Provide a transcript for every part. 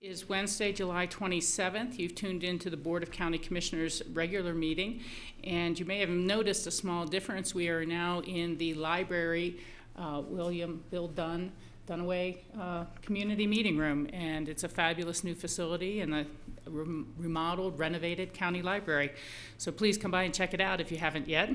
Is Wednesday, July 27th. You've tuned into the Board of County Commissioners regular meeting, and you may have noticed a small difference. We are now in the library, Bill Dunaway community meeting room, and it's a fabulous new facility and a remodeled, renovated county library. So please come by and check it out if you haven't yet.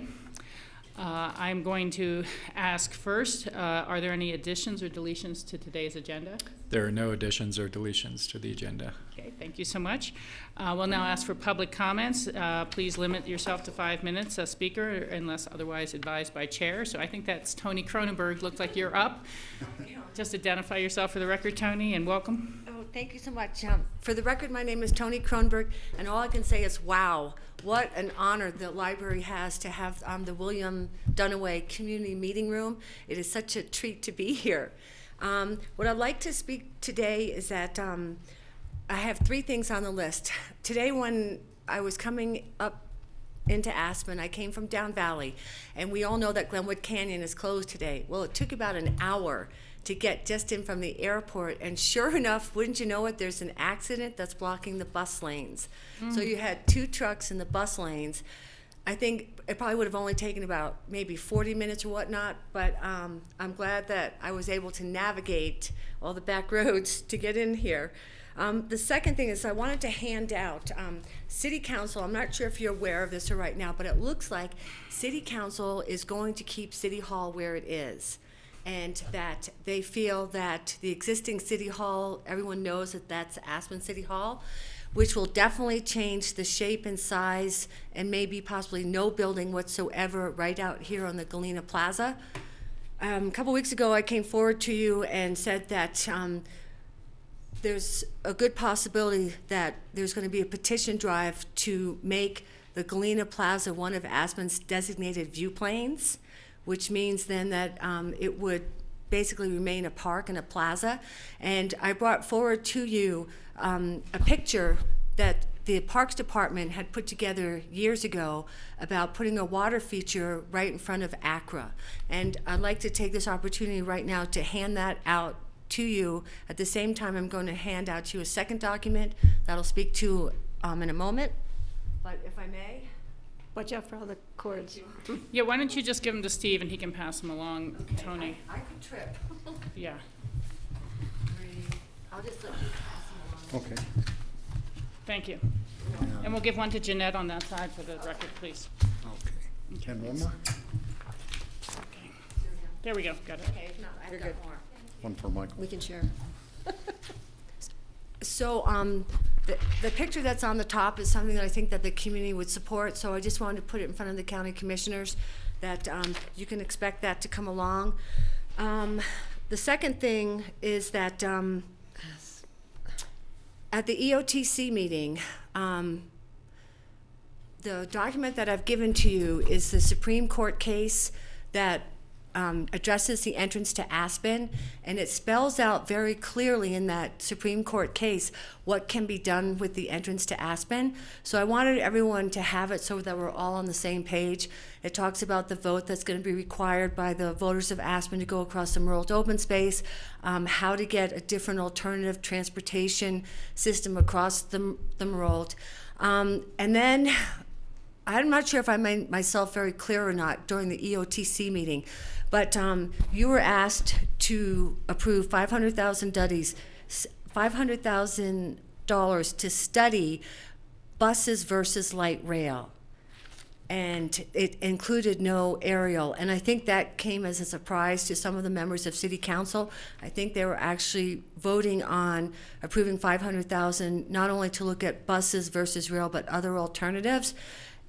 I'm going to ask first, are there any additions or deletions to today's agenda? There are no additions or deletions to the agenda. Okay, thank you so much. We'll now ask for public comments. Please limit yourself to 5 minutes, a speaker, unless otherwise advised by chair. So I think that's Tony Cronenberg. Looks like you're up. Just identify yourself for the record, Tony, and welcome. Oh, thank you so much. For the record, my name is Tony Cronenberg, and all I can say is, wow, what an honor the library has to have the William Dunaway Community Meeting Room. It is such a treat to be here. What I'd like to speak today is that I have 3 things on the list. Today, when I was coming up into Aspen, I came from Down Valley, and we all know that Glenwood Canyon is closed today. Well, it took about an hour to get just in from the airport, and sure enough, wouldn't you know it, there's an accident that's blocking the bus lanes. So you had 2 trucks in the bus lanes. I think it probably would have only taken about maybe 40 minutes or whatnot, but I'm glad that I was able to navigate all the back roads to get in here. The second thing is I wanted to hand out City Council. I'm not sure if you're aware of this right now, but it looks like City Council is going to keep City Hall where it is, and that they feel that the existing City Hall, everyone knows that that's Aspen City Hall, which will definitely change the shape and size and maybe possibly no building whatsoever right out here on the Galena Plaza. A couple weeks ago, I came forward to you and said that there's a good possibility that there's going to be a petition drive to make the Galena Plaza one of Aspen's designated view planes, which means then that it would basically remain a park and a plaza. And I brought forward to you a picture that the Parks Department had put together years ago about putting a water feature right in front of Accra. And I'd like to take this opportunity right now to hand that out to you. At the same time, I'm going to hand out to you a second document that I'll speak to in a moment. But if I may. Watch out for all the cords. Yeah, why don't you just give them to Steve and he can pass them along, Okay, Tony. I could trip. Yeah. I'll just let you pass them along. Okay. Thank you. And we'll give one to Jeanette on that side for the record, please. Okay. And one more? Okay. There we go. Got it. Okay, if not, I've You're got good. more. One for Michael. We can share. So the picture that's on the top is something that I think that the community would support, so I just wanted to put it in front of the county commissioners that you can expect that to come along. The second thing is that at the EOTC meeting, the document that I've given to you is the Supreme Court case that addresses the entrance to Aspen, and it spells out very clearly in that Supreme Court case what can be done with the entrance to Aspen. So I wanted everyone to have it so that we're all on the same page. It talks about the vote that's going to be required by the voters of Aspen to go across the Merle open space, how to get a different alternative transportation system across the Merle. And then I'm not sure if I made myself very clear or not during the EOTC meeting, but you were asked to approve $500,000 to study buses versus light rail. And it included no aerial. And I think that came as a surprise to some of the members of City Council. I think they were actually voting on approving $500,000 not only to look at buses versus rail, but other alternatives.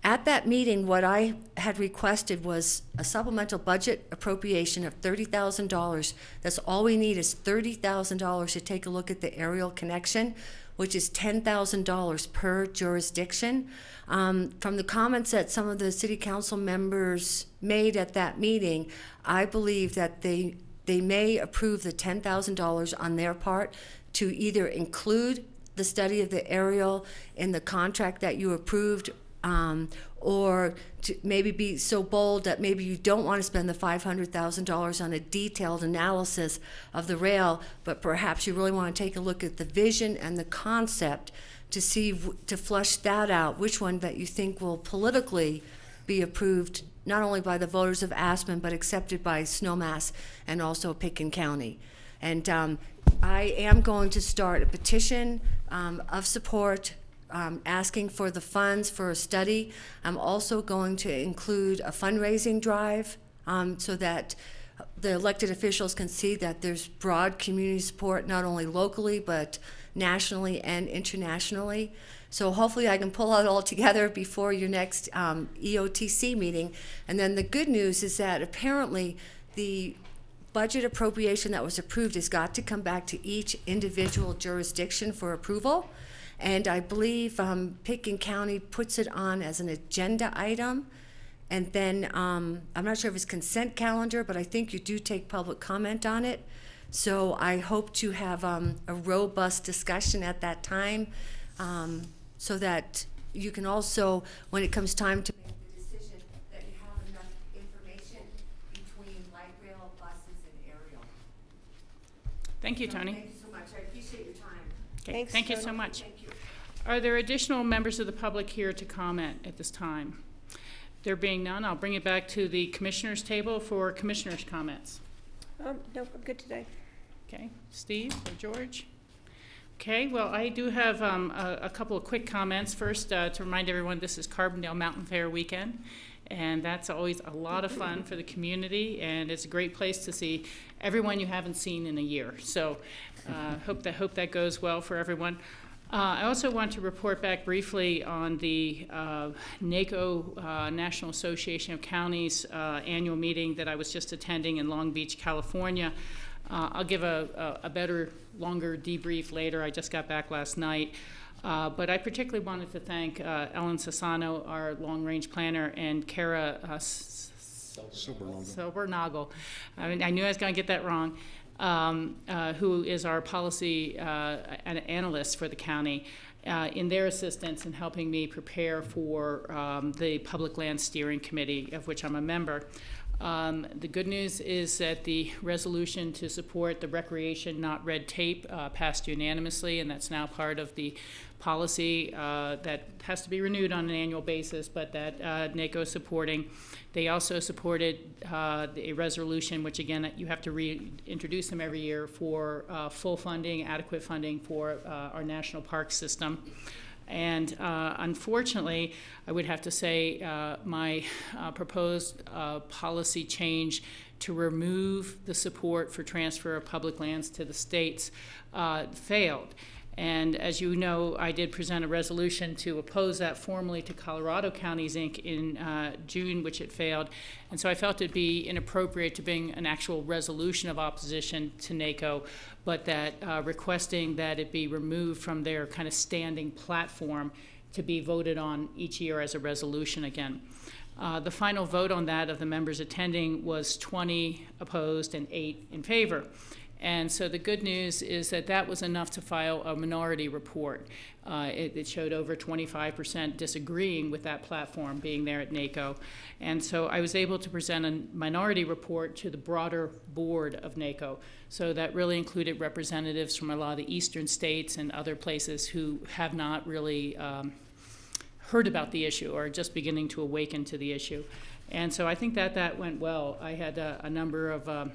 At that meeting, what I had requested was a supplemental budget appropriation of $30,000. That's all we need is $30,000 to take a look at the aerial connection, which is $10,000 per jurisdiction. From the comments that some of the city council members made at that meeting, I believe that they may approve the $10,000 on their part to either include the study of the aerial in the contract that you approved or to maybe be so bold that maybe you don't want to spend the $500,000 on a detailed analysis of the rail, but perhaps you really want to take a look at the vision and the concept to see, to flush that out, which one that you think will politically be approved not only by the voters of Aspen, but accepted by Snowmass and also Pitkin County. And I am going to start a petition of support asking for the funds for a study. I'm also going to include a fundraising drive so that the elected officials can see that there's broad community support, not only locally, but nationally and internationally. So hopefully I can pull it all together before your next EOTC meeting. And then the good news is that apparently the budget appropriation that was approved has got to come back to each individual jurisdiction for approval. And I believe Pitkin County puts it on as an agenda item. And then I'm not sure if it's consent calendar, but I think you do take public comment on it. So I hope to have a robust discussion at that time so that you can also, when it comes time to make the decision, that you have enough information between light rail, buses, and aerial. Thank you, Tony. Thank you so much. I appreciate your time. Okay, Thanks, thank you Tony. so much. Thank you. Are there additional members of the public here to comment at this time? There being none, I'll bring it back to the commissioners' table for commissioners' comments. No, I'm good today. Okay, Steve or George? Okay, well, I do have a couple of quick comments. First, to remind everyone, this is Carbondale Mountain Fair weekend, and that's always a lot of fun for the community, and it's a great place to see everyone you haven't seen in a year. So hope that goes well for everyone. I also want to report back briefly on the NACO, National Association of Counties annual meeting that I was just attending in Long Beach, California. I'll give a better, longer debrief later. I just got back last night. But I particularly wanted to thank Ellen Sassano, our long-range planner, and Kara Silbernagel. I knew I was going to get that wrong. Who is our policy analyst for the county, in their assistance in helping me prepare for the Public Land Steering Committee, of which I'm a member. The good news is that the resolution to support the recreation, not red tape, passed unanimously, and that's now part of the policy that has to be renewed on an annual basis, but that NACO is supporting. They also supported a resolution, which again, you have to reintroduce them every year, for full funding, adequate funding for our national park system. And unfortunately, I would have to say my proposed policy change to remove the support for transfer of public lands to the states failed. And as you know, I did present a resolution to oppose that formally to Colorado Counties, Inc. in June, which it failed. And so I felt it'd be inappropriate to bring an actual resolution of opposition to NACO, but that requesting that it be removed from their kind of standing platform to be voted on each year as a resolution again. The final vote on that of the members attending was 20 opposed and 8 in favor. And so the good news is that that was enough to file a minority report. It showed over 25% disagreeing with that platform being there at NACO. And so I was able to present a minority report to the broader board of NACO. So that really included representatives from a lot of the eastern states and other places who have not really heard about the issue or are just beginning to awaken to the issue. And so I think that went well. I had a number of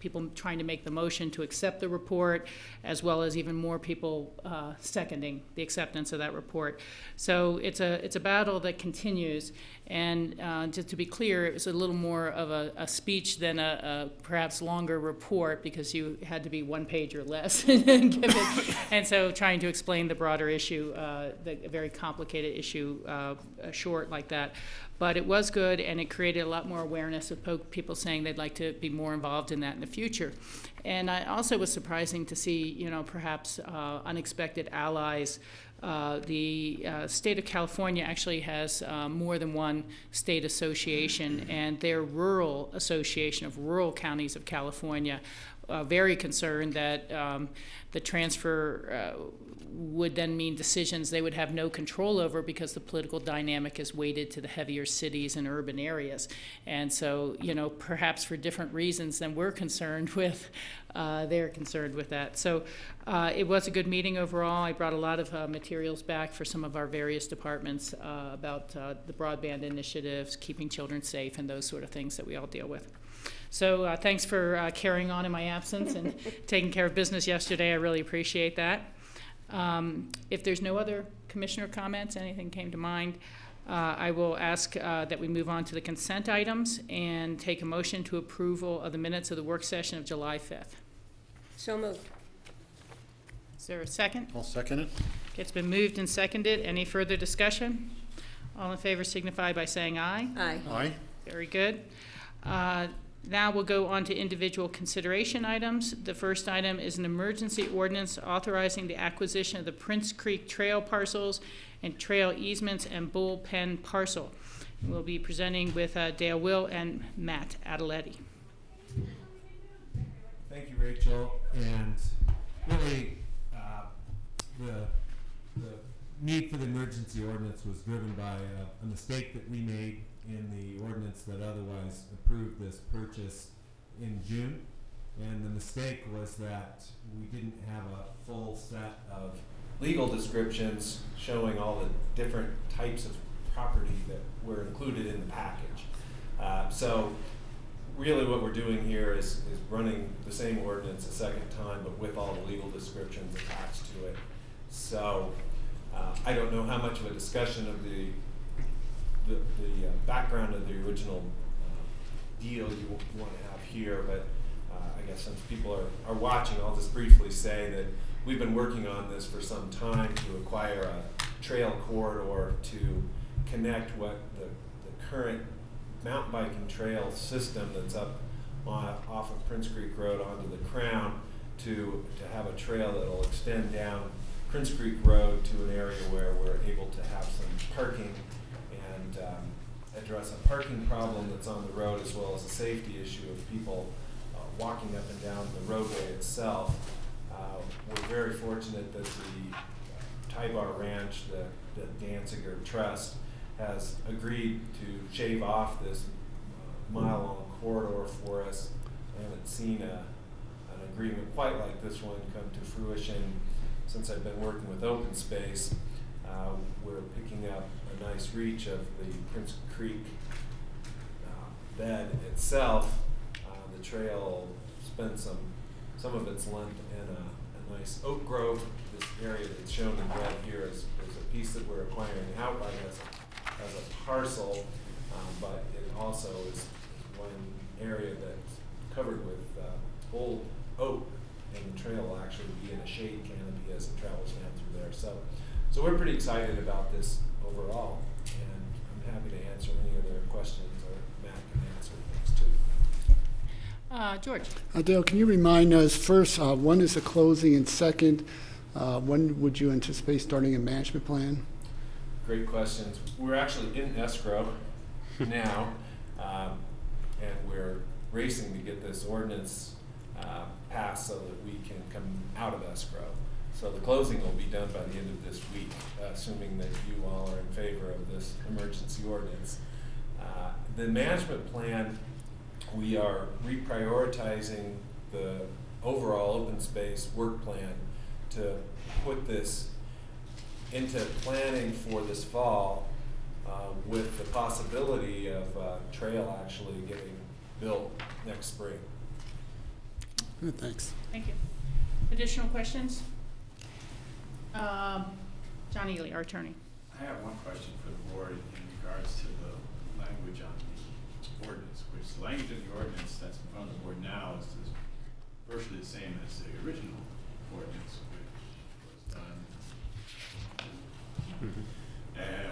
people trying to make the motion to accept the report, as well as even more people seconding the acceptance of that report. So it's a battle that continues. And just to be clear, it was a little more of a speech than a perhaps longer report, because you had to be 1 page or less. And so trying to explain the broader issue, the very complicated issue, short like that. But it was good, and it created a lot more awareness of people saying they'd like to be more involved in that in the future. And I also was surprising to see, perhaps unexpected allies. The state of California actually has more than one state association, and their rural association of rural counties of California very concerned that the transfer would then mean decisions they would have no control over because the political dynamic is weighted to the heavier cities and urban areas. And so, perhaps for different reasons than we're concerned with, they're concerned with that. So it was a good meeting overall. I brought a lot of materials back for some of our various departments about the broadband initiatives, keeping children safe, and those sort of things that we all deal with. So thanks for carrying on in my absence and taking care of business yesterday. I really appreciate that. If there's no other commissioner comments, anything came to mind, I will ask that we move on to the consent items and take a motion to approval of the minutes of the work session of July 5th. So moved. Is there a second? I'll second it. It's been moved and seconded. Any further discussion? All in favor signify by saying aye. Aye. Aye. Very good. Now we'll go on to individual consideration items. The first item is an emergency ordinance authorizing the acquisition of the Prince Creek Trail parcels and trail easements and bullpen parcel. We'll be presenting with Dale Will and Matt Adeletti. Thank you, Rachel. And really, the need for the emergency ordinance was driven by a mistake that we made in the ordinance that otherwise approved this purchase in June. And the mistake was that we didn't have a full set of legal descriptions showing all the different types of property that were included in the package. So really what we're doing here is running the same ordinance a second time, but with all the legal descriptions attached to it. So I don't know how much of a discussion of the background of the original deal you want to have here, but I guess since people are watching, I'll just briefly say that we've been working on this for some time to acquire a trail corridor to connect what the current mountain biking trail system that's up off of Prince Creek Road onto the Crown to have a trail that will extend down Prince Creek Road to an area where we're able to have some parking and address a parking problem that's on the road, as well as a safety issue of people walking up and down the roadway itself. We're very fortunate that the Tybar Ranch, the Danziger Trust, has agreed to shave off this mile-long corridor for us. I haven't seen an agreement quite like this one come to fruition since I've been working with Open Space. We're picking up a nice reach of the Prince Creek bed itself. The trail will spend some of its length in a nice oak grove. This area that's shown in red here is a piece that we're acquiring outright as a parcel, but it also is one area that's covered with old oak, and the trail will actually be in a shade canopy as it travels down through there. So we're pretty excited about this overall, and I'm happy to answer any other questions, or Matt can answer things too. George. Dale, can you remind us first, when is the closing, and second, when would you anticipate starting a management plan? Great questions. We're actually in escrow now, and we're racing to get this ordinance passed so that we can come out of escrow. So the closing will be done by the end of this week, assuming that you all are in favor of this emergency ordinance. The management plan, we are reprioritizing the overall open space work plan to put this into planning for this fall, with the possibility of trail actually getting built next spring. Good, thanks. Thank you. Additional questions? John Ely, our attorney. I have one question for the board in regards to the language on the ordinance, which the language in the ordinance that's in front of the board now is virtually the same as the original ordinance, which was done,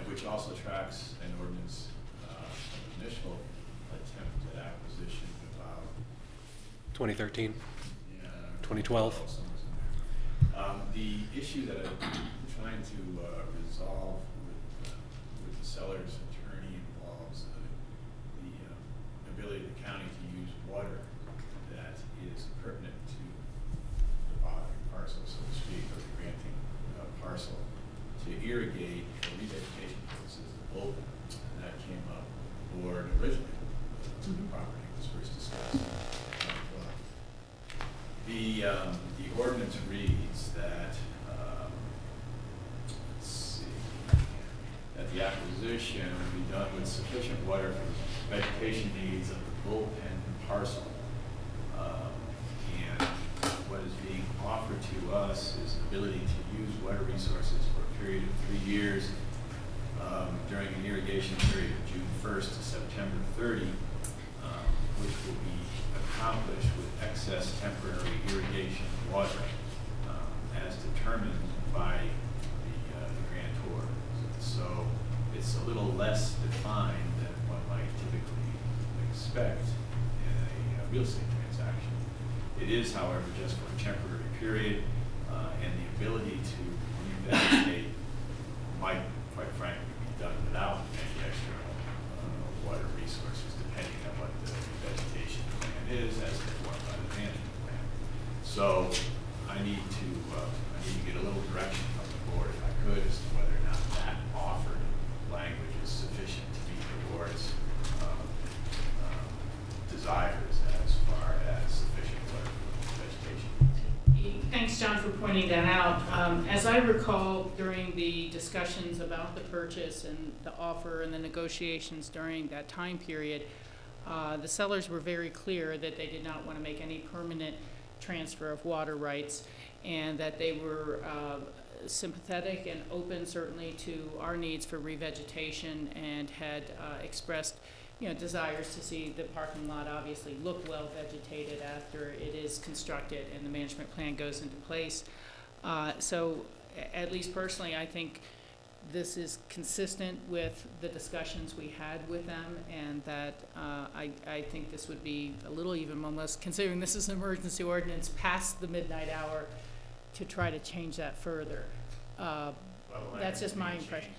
which also tracks an ordinance, an initial attempt at acquisition about 2013, yeah, 2012. The issue that I'm trying to resolve with the seller's attorney involves the ability of the county to use water that is pertinent to the bottom parcel, so to speak, or the granting the ordinance reads that, let's see, that the acquisition will be done with sufficient water for vegetation needs of the bullpen parcel. And what is being offered to us is the ability to use water resources for a period of 3 years during an irrigation period of June 1st to September 30, which will be accomplished with excess temporary irrigation water as determined by the grantor. So it's a little less defined than one might typically expect in a real estate transaction. It is, however, just for a temporary period, and the ability to revegetate might, quite frankly, be done without any external water resources, depending on what the vegetation plan is as informed by the management plan. So I need to get a little direction from the board, if I could, as to whether or not that offered language is sufficient to meet the board's desires as far as sufficient water for vegetation. Thanks, John, for pointing that out. As I recall, during the discussions about the purchase and the offer and the negotiations during that time period, the sellers were very clear that they did not want to make any permanent transfer of water rights, and that they were sympathetic and open, certainly, to our needs for revegetation, and had expressed, desires to see the parking lot obviously look well vegetated after it is constructed and the management plan goes into place. So, at least personally, I think this is consistent with the discussions we had with them, and that I think this would be a little even, unless, considering this is an emergency ordinance, past the midnight hour to try to change that further. That's just my impression.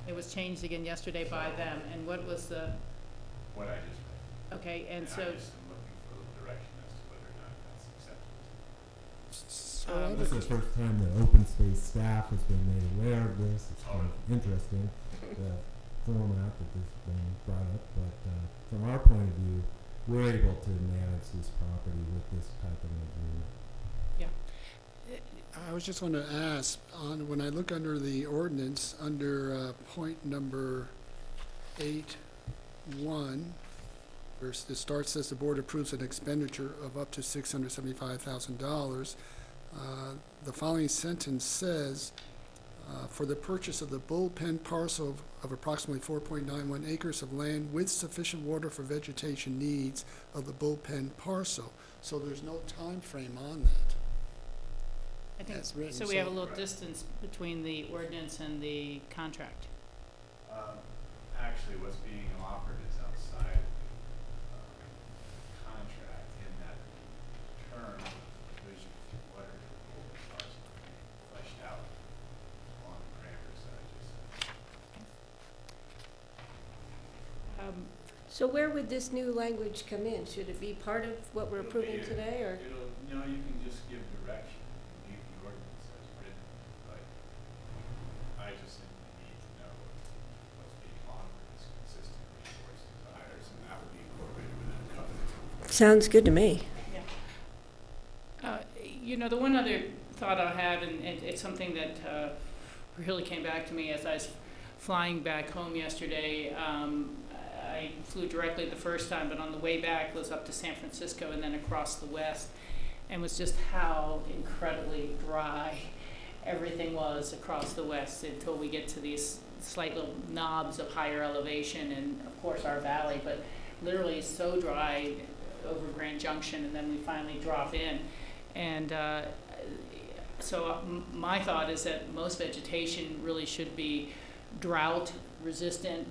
It was changed again yesterday by them, and what was the... What I just read. Okay, and so... I just am looking for the direction as to whether or not that's acceptable. This is the first time the open space staff has been made aware of this. It's kind of interesting, the format that this has been brought up, but from our point of view, we're able to manage this property with this type of an agreement. Yeah. I was just going to ask, when I look under the ordinance, under point number 8.1, where it starts, says the board approves an expenditure of up to $675,000. The following sentence says, for the purchase of the bullpen parcel of approximately 4.91 acres of land with sufficient water for vegetation needs of the bullpen parcel. So there's no time frame on that. I think As written, so. We have a little Right. distance between the ordinance and the contract. Actually, what's being offered is outside contract, in that the terms of the provision for water to the bullpen parcel are being fleshed out along the parameters that I just said. So where would this new language come in? Should it be part of what we're It'll approving be- today, or? You can just give direction, you can leave the ordinance as written, but I just simply need to know what's being offered is consistent with the board's desires, and that would be incorporated within the covenant. Sounds good to me. The one other thought I have, and it's something that really came back to me as I was flying back home yesterday. I flew directly the first time, but on the way back was up to San Francisco and then across the west, and was just how incredibly dry everything was across the west until we get to these slight little knobs of higher elevation, and of course our valley, but literally so dry over Grand Junction, and then we finally drop in. And so my thought is that most vegetation really should be drought resistant,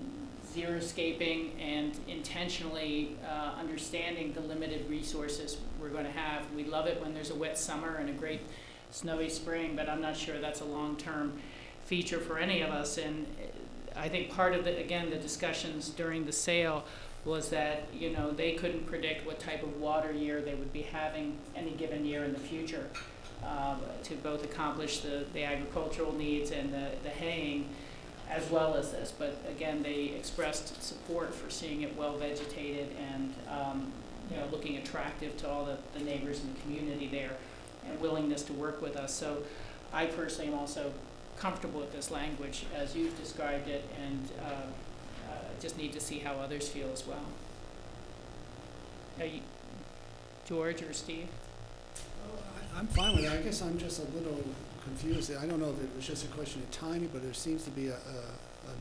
xeriscaping, and intentionally understanding the limited resources we're going to have. We love it when there's a wet summer and a great snowy spring, but I'm not sure that's a long-term feature for any of us. And I think part of the discussions during the sale was that, they couldn't predict what type of water year they would be having any given year in the future to both accomplish the agricultural needs and the haying, as well as this. But again, they expressed support for seeing it well vegetated and looking attractive to all the neighbors in the community there. and willingness to work with us. So I personally am also comfortable with this language as you've described it, and just need to see how others feel as well. George or Steve? I'm fine with it. I guess I'm just a little confused. I don't know if it was just a question of timing, but there seems to be a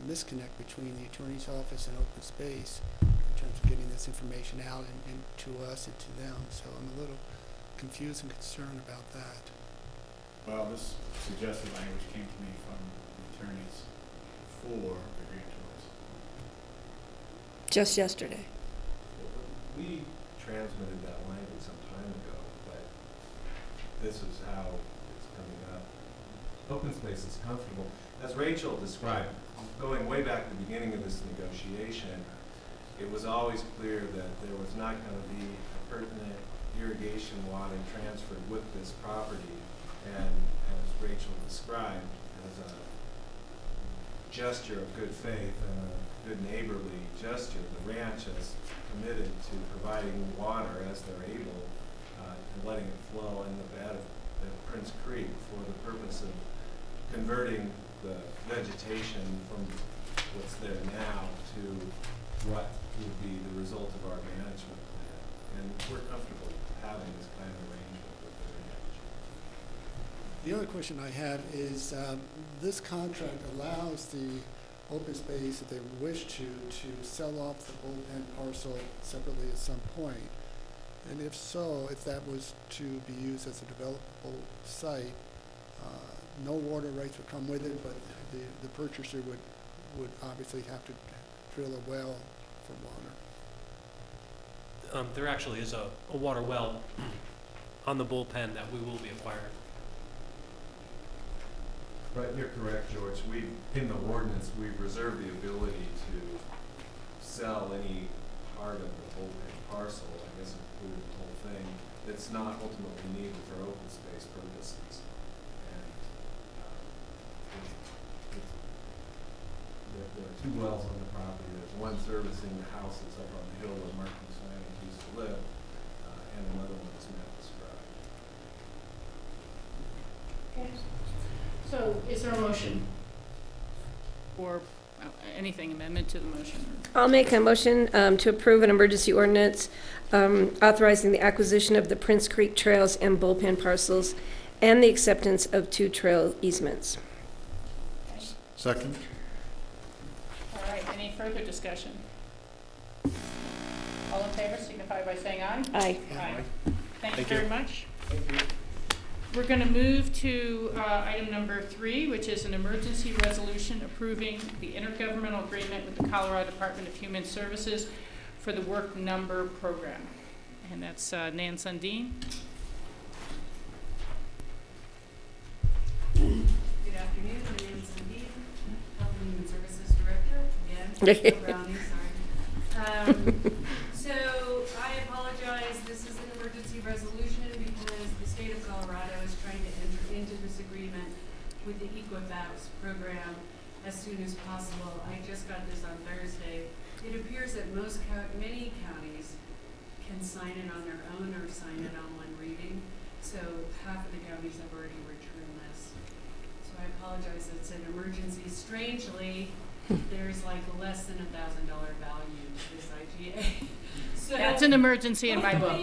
disconnect between the attorney's office and open space in terms of getting this information out and to us and to them. So I'm a little confused and concerned about that. Well, this suggested language came to me from the attorneys for the grant tours. Just yesterday. We transmitted that language some time ago, but this is how it's coming up. Open space is comfortable. As Rachel described, going way back to the beginning of this negotiation, it was always clear that there was not going to be a pertinent irrigation water transferred with this property. And as Rachel described, as a gesture of good faith and a good neighborly gesture, the ranch has committed to providing water as they're able and letting it flow in the bed of Prince Creek for the purpose of converting the vegetation from what's there now to what would be the result of our management plan. And we're comfortable having this kind of arrangement with the ranch. The other question I have is this contract allows the open space, if they wish to sell off the bullpen parcel separately at some point. And if so, if that was to be used as a developable site, no water rights would come with it, but the purchaser would obviously have to drill a well for water. There actually is a water well on the bullpen that we will be acquiring. But you're correct, George. In the ordinance, we've reserved the ability to sell any part of the bullpen parcel, I guess including the whole thing, that's not ultimately needed for open space purposes. And there are two wells on the property. There's one servicing the house that's up on the hill where Mark Musanic used to live, and another one that's Matt described. Okay. So is there a motion or anything, amendment to the motion? I'll make a motion to approve an emergency ordinance authorizing the acquisition of the Prince Creek trails and bullpen parcels and the acceptance of 2 trail easements. Second. All right, any further discussion? All in favor signify by saying aye. Aye. Aye. Thank you Thank you. very much. We're going to move to item number 3, which is an emergency resolution approving the intergovernmental agreement with the Colorado Department of Human Services for the Work Number program. And that's Nan Sundin. Good afternoon, my name is Cindy, Health and Human Services Director. Again, Bill Browning, sorry. So I apologize, this is an emergency resolution because the state of Colorado is trying to enter into this agreement with the Equifax program as soon as possible. I just got this on Thursday. It appears that many counties can sign it on their own or sign it on one reading. So half of the counties have already returned this. So I apologize, it's an emergency. Strangely, there's like less than $1,000 value to this IGA. So That's an emergency in my book.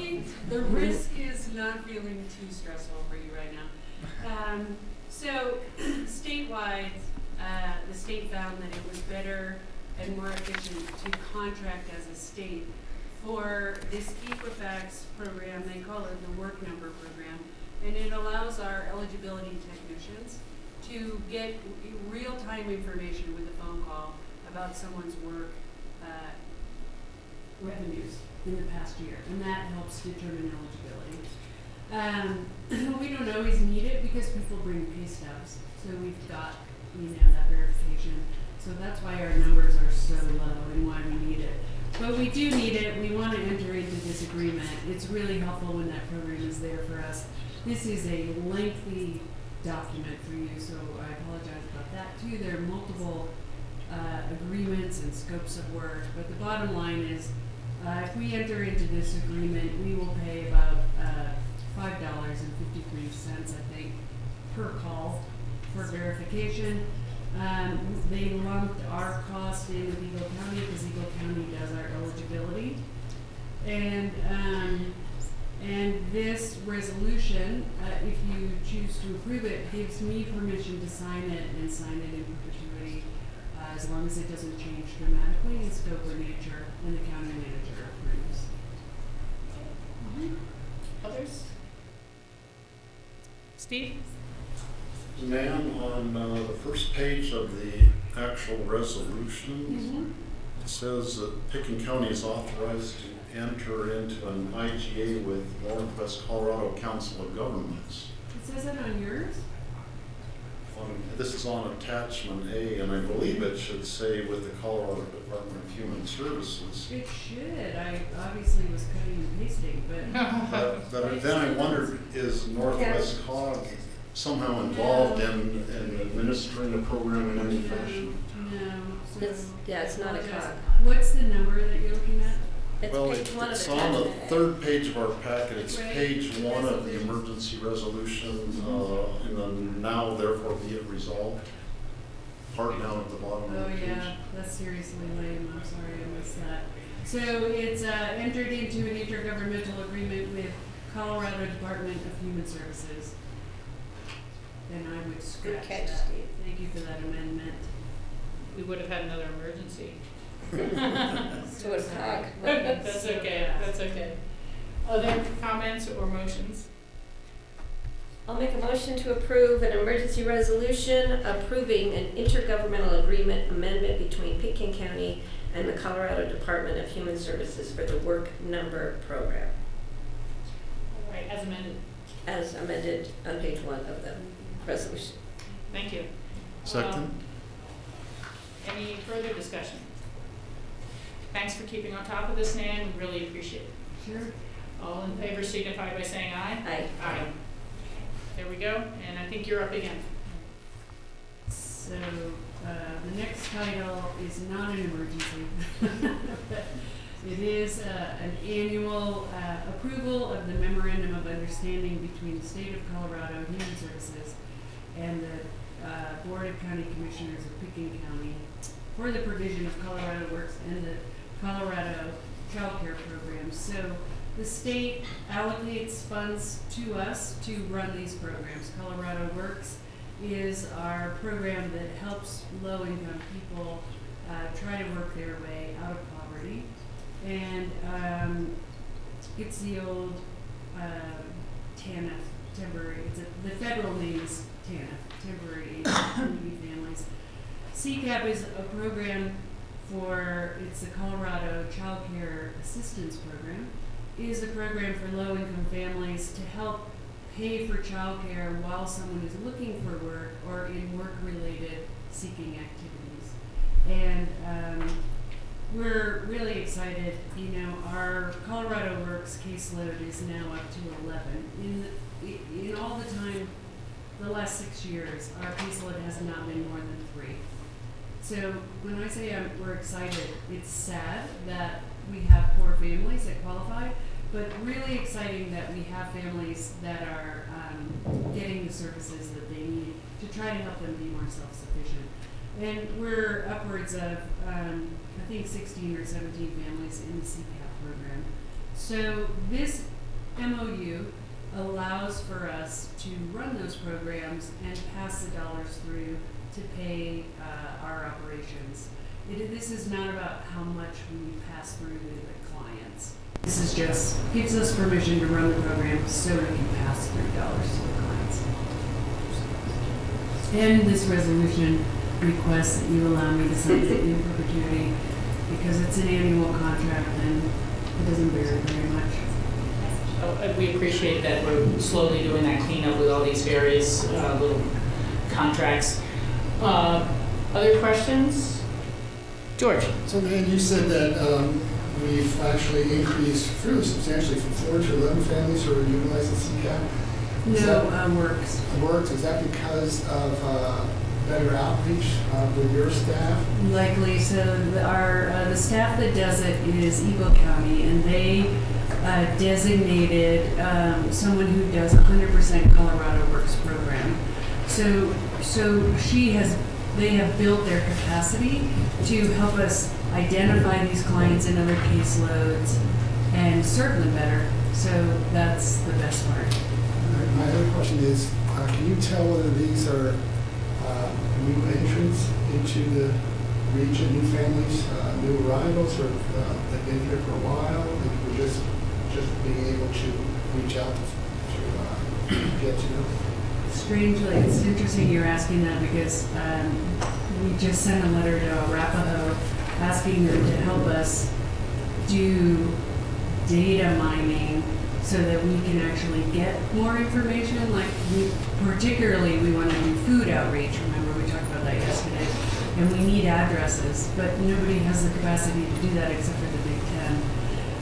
the risk is not feeling too stressful for you right now. So statewide, the state found that it was better and more efficient to contract as a state for this Equifax program. They call it the Work Number program, and it allows our eligibility technicians to get real-time information with a phone call about someone's work revenues in the past year, and that helps determine eligibility. We don't always need it because people bring pay stubs, so we've got that verification. So that's why our numbers are so low and why we need it. But we do need it. We want to enter into this agreement. It's really helpful when that program is there for us. This is a lengthy document for you, so I apologize about that too. There are multiple agreements and scopes of work, but the bottom line is if we enter into this agreement, we will pay about $5.53, I think, per call for verification. They lumped our cost in with Eagle County because Eagle County does our eligibility. And this resolution, if you choose to approve it, gives me permission to sign it and sign it in perpetuity, as long as it doesn't change dramatically in scope or nature, and the county manager approves. Others? Steve? Ma'am, on the first page of the actual resolution, it says that Pickens County is authorized to enter into an IGA with Northwest Colorado Council of Governments. It says that on yours? This is on attachment A, and I believe it should say with the Colorado Department of Human Services. It should. I obviously was cutting and pasting, but. But then I wondered, is Northwest Cog somehow involved in administering the program in any fashion? No. It's not a cog. What's the number that you're looking at? It's Well, page one of it's the on the attachment. third page of our packet. It's Right. page 1 of the emergency resolution, and then now therefore be it resolved. Part down at the bottom of Oh, the page. yeah, that's seriously lame. I'm sorry I missed that. So it's entered into an intergovernmental agreement with Colorado Department of Human Services. And I would scratch catch, that. Steve. Thank you for that amendment. We would have had another emergency. So it's cog. That's okay, that's okay. Other comments or motions? I'll make a motion to approve an emergency resolution approving an intergovernmental agreement amendment between Pitkin County and the Colorado Department of Human Services for the Work Number Program, All right, as amended. as amended on page 1 of the resolution. Thank you. Second? Any further discussion? Thanks for keeping on top of this, Nan. We really appreciate it. Sure. All in favor signify by saying aye. Aye. Aye. There we go, and I think you're up again. So, the next title is not an emergency. It is an annual approval of the Memorandum of Understanding between the State of Colorado Human Services and the Board of County Commissioners of Pitkin County for the provision of Colorado Works and the Colorado Childcare programs. So the state allocates funds to us to run these programs. Colorado Works is our program that helps low-income people try to work their way out of poverty. And it's the old TANF, temporary, the federal name is TANF, Temporary Aid for Needy Families. CCAP is a program it's the Colorado Child Care Assistance Program, is a program for low-income families to help pay for child care while someone is looking for work or in work-related seeking activities. And we're really excited. You know, our Colorado Works caseload is now up to 11. In all the time, the last 6 years, our caseload has not been more than 3. So when I say we're excited, it's sad that we have poor families that qualify, but really exciting that we have families that are getting the services that they need to try to help them be more self-sufficient. And we're upwards of, I think, 16 or 17 families in the CCAP program. So this MOU allows for us to run those programs and pass the dollars through to pay our operations. This is not about how much we pass through to the clients. This is just gives us permission to run the program so we can pass through dollars to the clients. And this resolution requests that you allow me to sign it in perpetuity because it's an annual contract and it doesn't vary very much. We appreciate that we're slowly doing that cleanup with all these various little contracts. Other questions? George? So, man, you said that we've actually increased fairly substantially from 4 to 11 families who are utilizing CCAP. Works. Works. Is that because of better outreach with your staff? Likely. So the staff that does it is Eagle County, and they designated someone who does 100% Colorado Works program. So they have built their capacity to help us identify these clients in other caseloads and serve them better. So that's the best part. My other question is, can you tell whether these are new entrants into the region, new families, new arrivals, or they've been here for a while, and we're just being able to reach out to get to know? Strangely, it's interesting you're asking that because we just sent a letter to Arapahoe asking them to help us do data mining so that we can actually get more information. Like, particularly we want to do food outreach. Remember, we talked about that yesterday. And we need addresses, but nobody has the capacity to do that except for the Big Ten.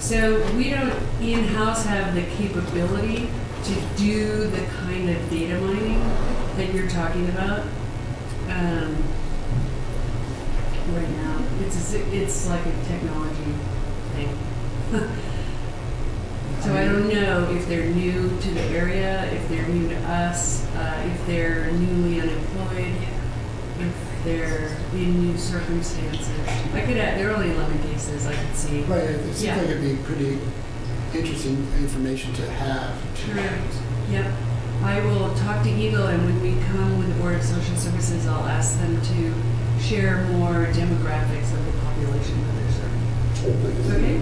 So we don't in-house have the capability to do the kind of data mining that you're talking about right now. It's like a technology thing. So I don't know if they're new to the area, if they're new to us, if they're newly unemployed, if they're in new circumstances. There are only 11 cases I could see. Right, it seems like it'd be pretty interesting information to have. Sure. Yep. I will talk to Eagle, and when we come with the Board of Social Services, I'll ask them to share more demographics of the population that they're serving. Okay?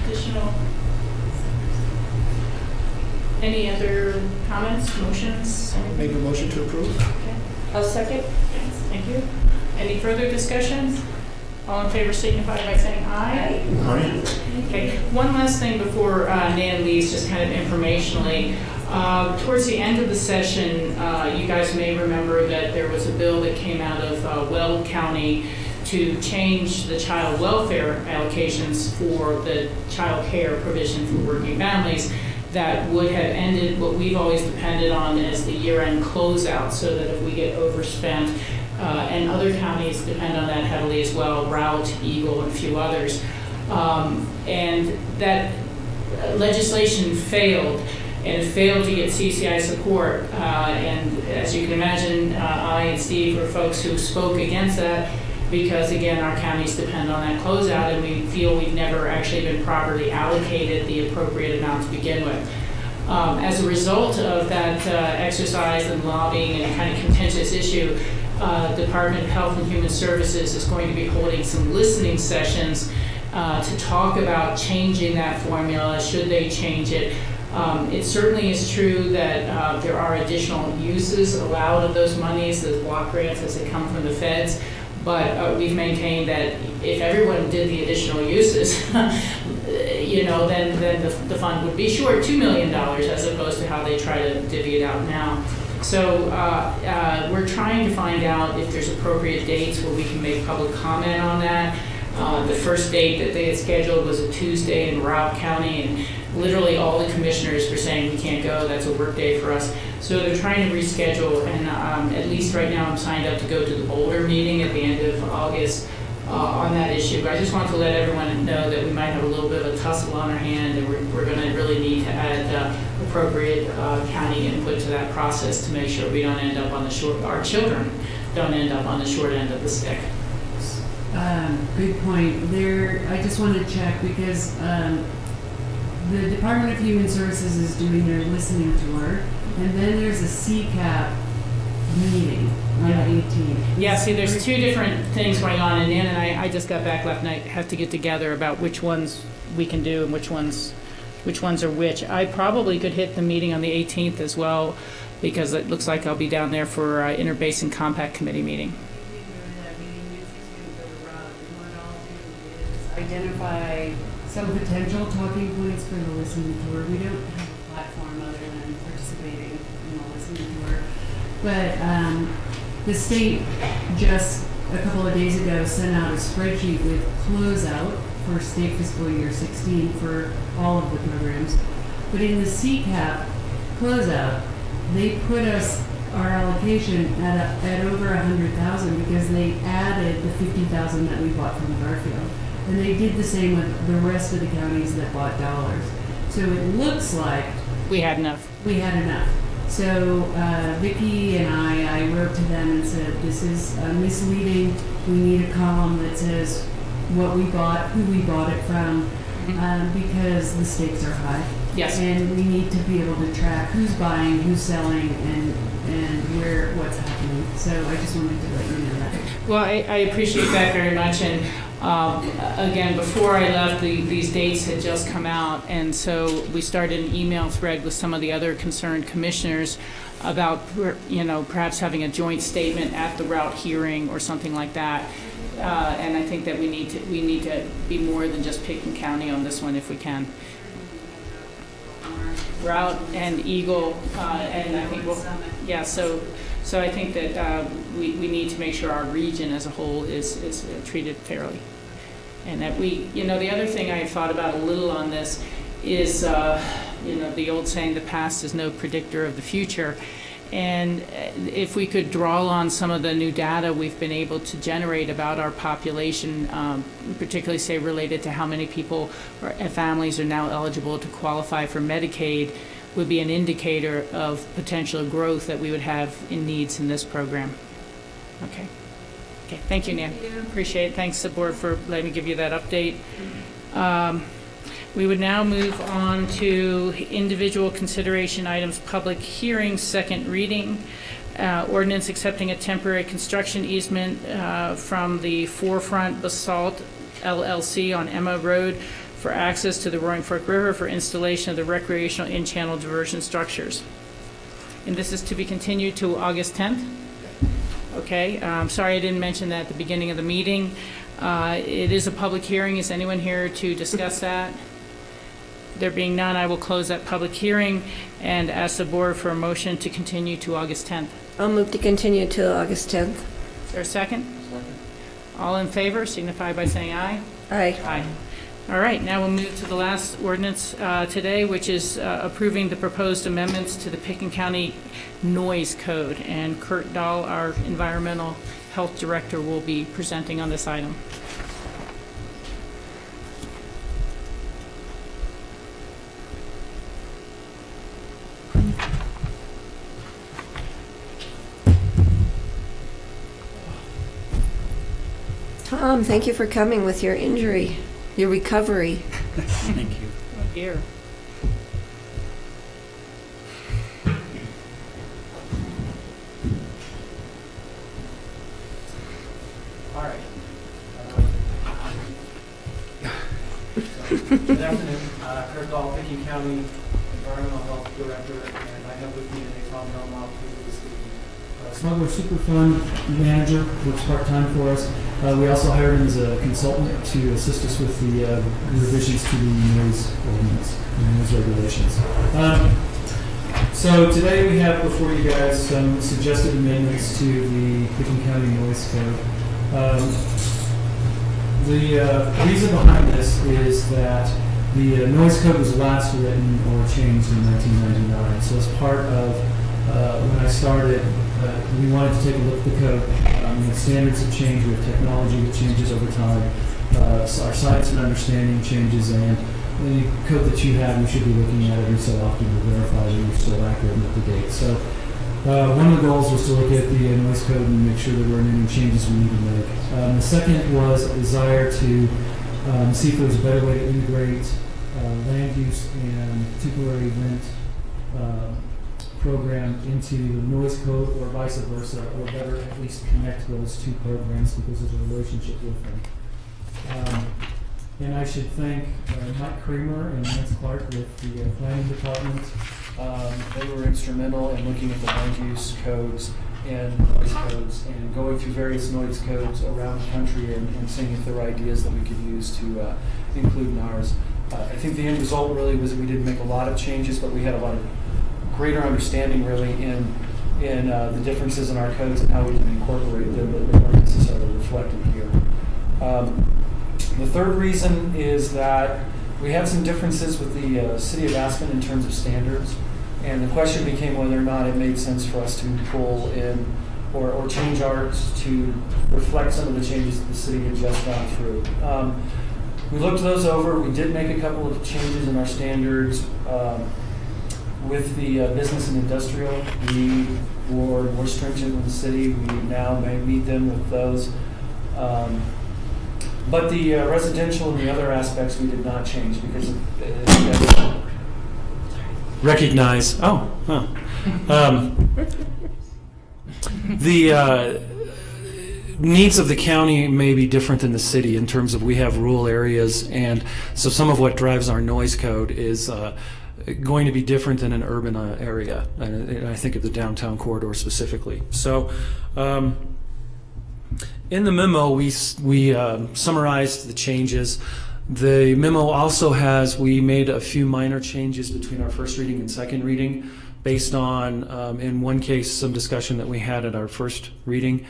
Additional? Any other comments, motions? Make a motion to approve? Okay. I'll second. Thank you. Any further discussion? All in favor signify by saying aye. Aye. Okay, one last thing before Nan leaves, just kind of informationally. Towards the end of the session, you guys may remember that there was a bill that came out of Weld County to change the child welfare allocations for the child care provision for working families that would have ended what we've always depended on as the year-end closeout, so that if we get overspent, and other counties depend on that heavily as well, Route, Eagle, and a few others. And that legislation failed, and it failed to get CCI support. And as you can imagine, I and Steve were folks who spoke against that because, again, our counties depend on that closeout, and we feel we've never actually been properly allocated the appropriate amount to begin with. As a result of that exercise and lobbying and kind of contentious issue, Department of Health and Human Services is going to be holding some listening sessions to talk about changing that formula, should they change it. It certainly is true that there are additional uses allowed of those monies, those block grants as they come from the feds, but we've maintained that if everyone did the additional uses, then the fund would be short $2 million as opposed to how they try to divvy it out now. So we're trying to find out if there's appropriate dates where we can make public comment on that. The first date that they had scheduled was a Tuesday in Route County, and literally all the commissioners were saying we can't go, that's a work day for us. So they're trying to reschedule, and at least right now I'm signed up to go to the Boulder meeting at the end of August on that issue. But I just want to let everyone know that we might have a little bit of a tussle on our hand, and we're going to really need to add appropriate county input to that process to make sure we don't end up on the our children don't end up on the short end of the stick. Good point. I just want to check because the Department of Human Services is doing their listening tour, and then there's a CCAP meeting on the 18th. Yeah, see, there's two different things going on, and Nan and I just got back last night, have to get together about which ones we can do and which ones are which. I probably could hit the meeting on the 18th as well, because it looks like I'll be down there for Interbasin Compact Committee meeting. Identify some potential talking points for the listening tour. We don't have a platform other than participating in the listening tour. But the state just a couple of days ago sent out a spreadsheet with closeout for state fiscal year 16 for all of the programs. But in the CCAP closeout, they put us our allocation at over 100,000 because they added the 50,000 that we bought from Garfield. And they did the same with the rest of the counties that bought dollars. So it looks like We had enough. we had enough. So Vicki and I wrote to them and said, this is misleading. We need a column that says what we bought, who we bought it from, because the stakes are high. Yes. And we need to be able to track who's buying, who's selling, and what's happening. So I just wanted to let you know that. Well, I appreciate that very much, and again, before I left, these dates had just come out, and so we started an email thread with some of the other concerned commissioners about, perhaps having a joint statement at the route hearing or something like that. And I think that we need to be more than just Pickens County on this one if we can. Route and Eagle, and I think so I think that we need to make sure our region as a whole is treated fairly. And that the other thing I thought about a little on this is, the old saying, the past is no predictor of the future. And if we could draw on some of the new data we've been able to generate about our population, particularly say related to how many people or families are now eligible to qualify for Medicaid, would be an indicator of potential growth that we would have in needs in this program. Okay, thank you, Nan. Appreciate it. Thanks, the board, for letting me give you that update. We would now move on to individual consideration items, public hearing, second reading. Ordinance accepting a temporary construction easement from the Forefront Basalt LLC on Emma Road for access to the Roaring Fork River for installation of the recreational in-channel diversion structures. And this is to be continued to August 10th? Okay, sorry I didn't mention that at the beginning of the meeting. It is a public hearing. Is anyone here to discuss that? There being none, I will close that public hearing and ask the board for a motion to continue to August 10th. I'll move to continue till August 10th. Is there a second? Second. All in favor signify by saying aye. Aye. Aye. All right, now we'll move to the last ordinance today, which is approving the proposed amendments to the Pickens County Noise Code. And Kurt Dahl, our Environmental Health Director, will be presenting on this item. Tom, thank you for coming with your injury, your recovery. Thank you. Oh, dear. All right. Good afternoon. Kurt Dahl, Pickens County Environmental Health Director, and I have with me today Tom Melmoff, who is the Smuggler Superfund Manager, works part-time for us. We also hired him as a consultant to assist us with the revisions to the noise ordinance and noise regulations. So today we have before you guys some suggested amendments to the Pickens County Noise Code. The reason behind this is that the noise code was last written or changed in 1999. So as part of when I started, we wanted to take a look at the code. The standards have changed, we have technology that changes over time, so our science and understanding changes, and the code that you have, we should be looking at every so often to verify that you're still accurate and up to date. So one of the goals was to look at the noise code and make sure there weren't any changes we need to make. The second was a desire to see if there was a better way to integrate land use and temporary rent program into the noise code, or vice versa, or better at least connect those two programs because there's a relationship with them. And I should thank Mike Kramer and Lance Clark with the planning department. They were instrumental in looking at the land use codes and noise codes and going through various noise codes around the country and seeing if there were ideas that we could use to include in ours. I think the end result really was that we didn't make a lot of changes, but we had a lot of greater understanding really in the differences in our codes and how we can incorporate them that weren't necessarily reflected here. The third reason is that we had some differences with the City of Aspen in terms of standards, and the question became whether or not it made sense for us to pull in or change ours to reflect some of the changes that the city had just gone through. we looked those over. We did make a couple of changes in our standards. With the business and industrial, we were more stringent with the city. We now may meet them with those. But the residential and the other aspects we did not change because recognize. The needs of the county may be different than the city in terms of we have rural areas, and so some of what drives our noise code is going to be different than an urban area, and I think of the downtown corridor specifically. So in the memo, we summarized the changes. The memo also has, we made a few minor changes between our first reading and second reading based on, in one case, some discussion that we had at our first reading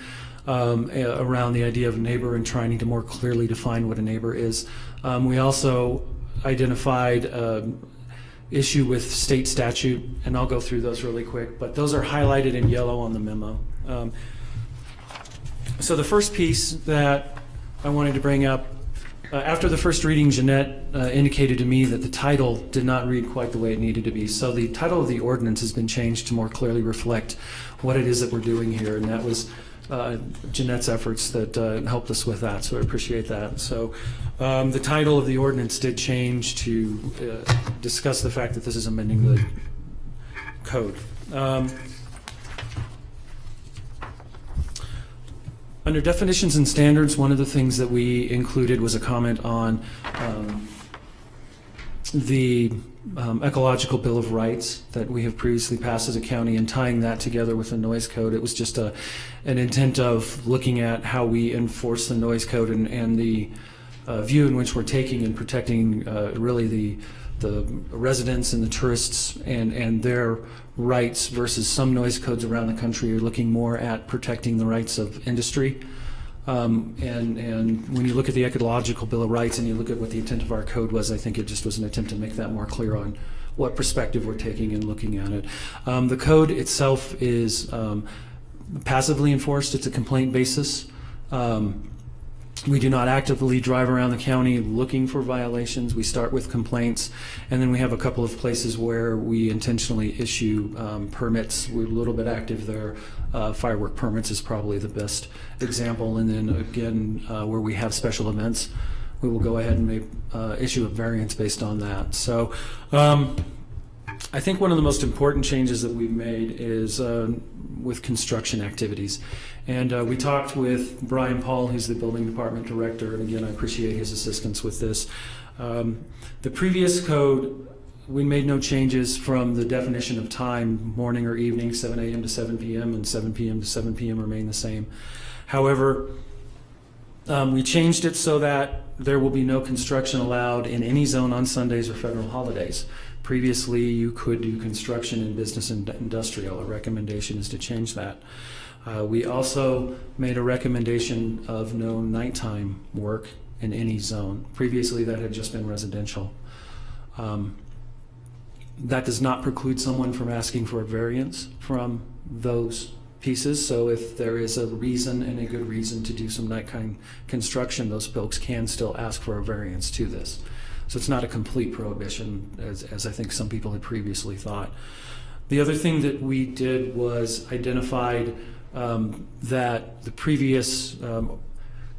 around the idea of neighbor and trying to more clearly define what a neighbor is. We also identified issue with state statute, and I'll go through those really quick, but those are highlighted in yellow on the memo. So the first piece that I wanted to bring up, after the first reading, Jeanette indicated to me that the title did not read quite the way it needed to be. So the title of the ordinance has been changed to more clearly reflect what it is that we're doing here, and that was Jeanette's efforts that helped us with that, so I appreciate that. So the title of the ordinance did change to discuss the fact that this is amending the code. Under definitions and standards, one of the things that we included was a comment on the ecological bill of rights that we have previously passed as a county, and tying that together with the noise code. It was just an intent of looking at how we enforce the noise code and the view in which we're taking and protecting really the residents and the tourists and their rights versus some noise codes around the country are looking more at protecting the rights of industry. And when you look at the ecological bill of rights and you look at what the intent of our code was, I think it just was an attempt to make that more clear on what perspective we're taking and looking at it. The code itself is passively enforced. It's a complaint basis. We do not actively drive around the county looking for violations. We start with complaints, and then we have a couple of places where we intentionally issue permits. We're a little bit active there. Firework permits is probably the best example, and then again, where we have special events, we will go ahead and issue a variance based on that. So I think one of the most important changes that we've made is with construction activities. And we talked with Brian Paul, who's the building department director, and again, I appreciate his assistance with this. The previous code, we made no changes from the definition of time, morning or evening, 7 a.m. to 7 p.m., and 7 p.m. to 7 p.m. remain the same. However, we changed it so that there will be no construction allowed in any zone on Sundays or federal holidays. Previously, you could do construction in business and industrial. A recommendation is to change that. We also made a recommendation of no nighttime work in any zone. Previously, that had just been residential. That does not preclude someone from asking for a variance from those pieces. So if there is a reason and a good reason to do some nighttime construction, those folks can still ask for a variance to this. So it's not a complete prohibition, as I think some people had previously thought. The other thing that we did was identified that the previous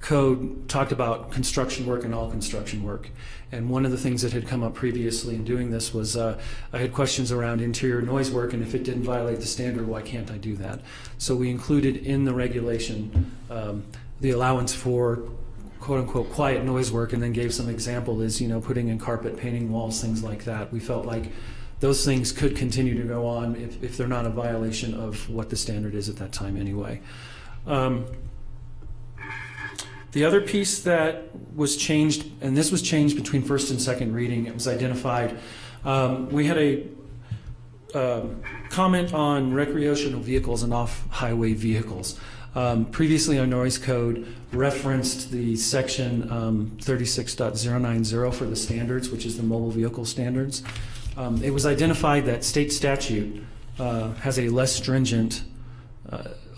code talked about construction work and all construction work. And one of the things that had come up previously in doing this was I had questions around interior noise work, and if it didn't violate the standard, why can't I do that? So we included in the regulation the allowance for quote-unquote quiet noise work, and then gave some example is, putting in carpet, painting walls, things like that. We felt like those things could continue to go on if they're not a violation of what the standard is at that time anyway. The other piece that was changed, and this was changed between first and second reading, it was identified. We had a comment on recreational vehicles and off-highway vehicles. Previously, our noise code referenced the section 36.090 for the standards, which is the mobile vehicle standards. It was identified that state statute has a less stringent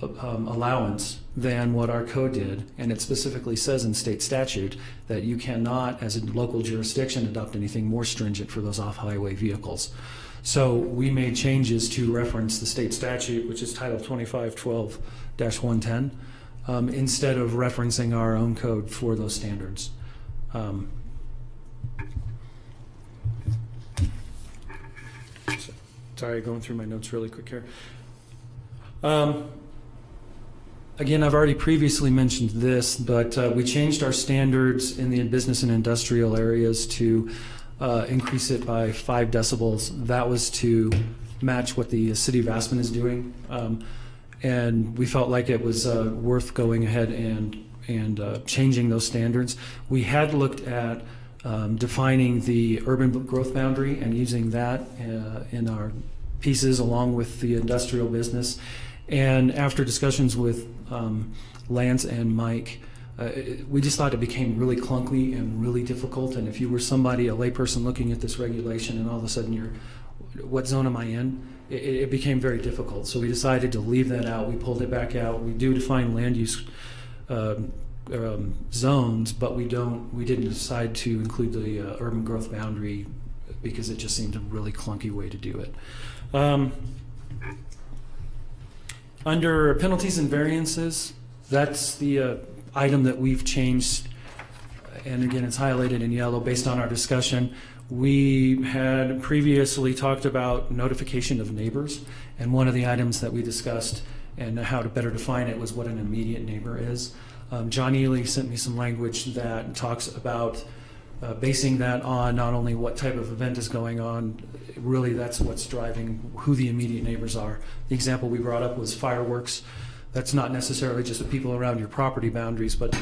allowance than what our code did, and it specifically says in state statute that you cannot, as a local jurisdiction, adopt anything more stringent for those off-highway vehicles. So we made changes to reference the state statute, which is Title 2512-110, instead of referencing our own code for those standards. Sorry, going through my notes really quick here. Again, I've already previously mentioned this, but we changed our standards in the business and industrial areas to increase it by 5 decibels. That was to match what the city of Aspen is doing. And we felt like it was worth going ahead and changing those standards. We had looked at defining the urban growth boundary and using that in our pieces along with the industrial business. And after discussions with Lance and Mike, we just thought it became really clunky and really difficult. And if you were somebody, a layperson looking at this regulation, and all of a sudden you're, what zone am I in? It became very difficult. So we decided to leave that out. We pulled it back out. We do define land use zones, but we didn't decide to include the urban growth boundary because it just seemed a really clunky way to do it. Under penalties and variances, that's the item that we've changed, and again, it's highlighted in yellow based on our discussion. We had previously talked about notification of neighbors, and one of the items that we discussed and how to better define it was what an immediate neighbor is. John Ely sent me some language that talks about basing that on not only what type of event is going on, really that's what's driving who the immediate neighbors are. The example we brought up was fireworks. That's not necessarily just the people around your property boundaries, but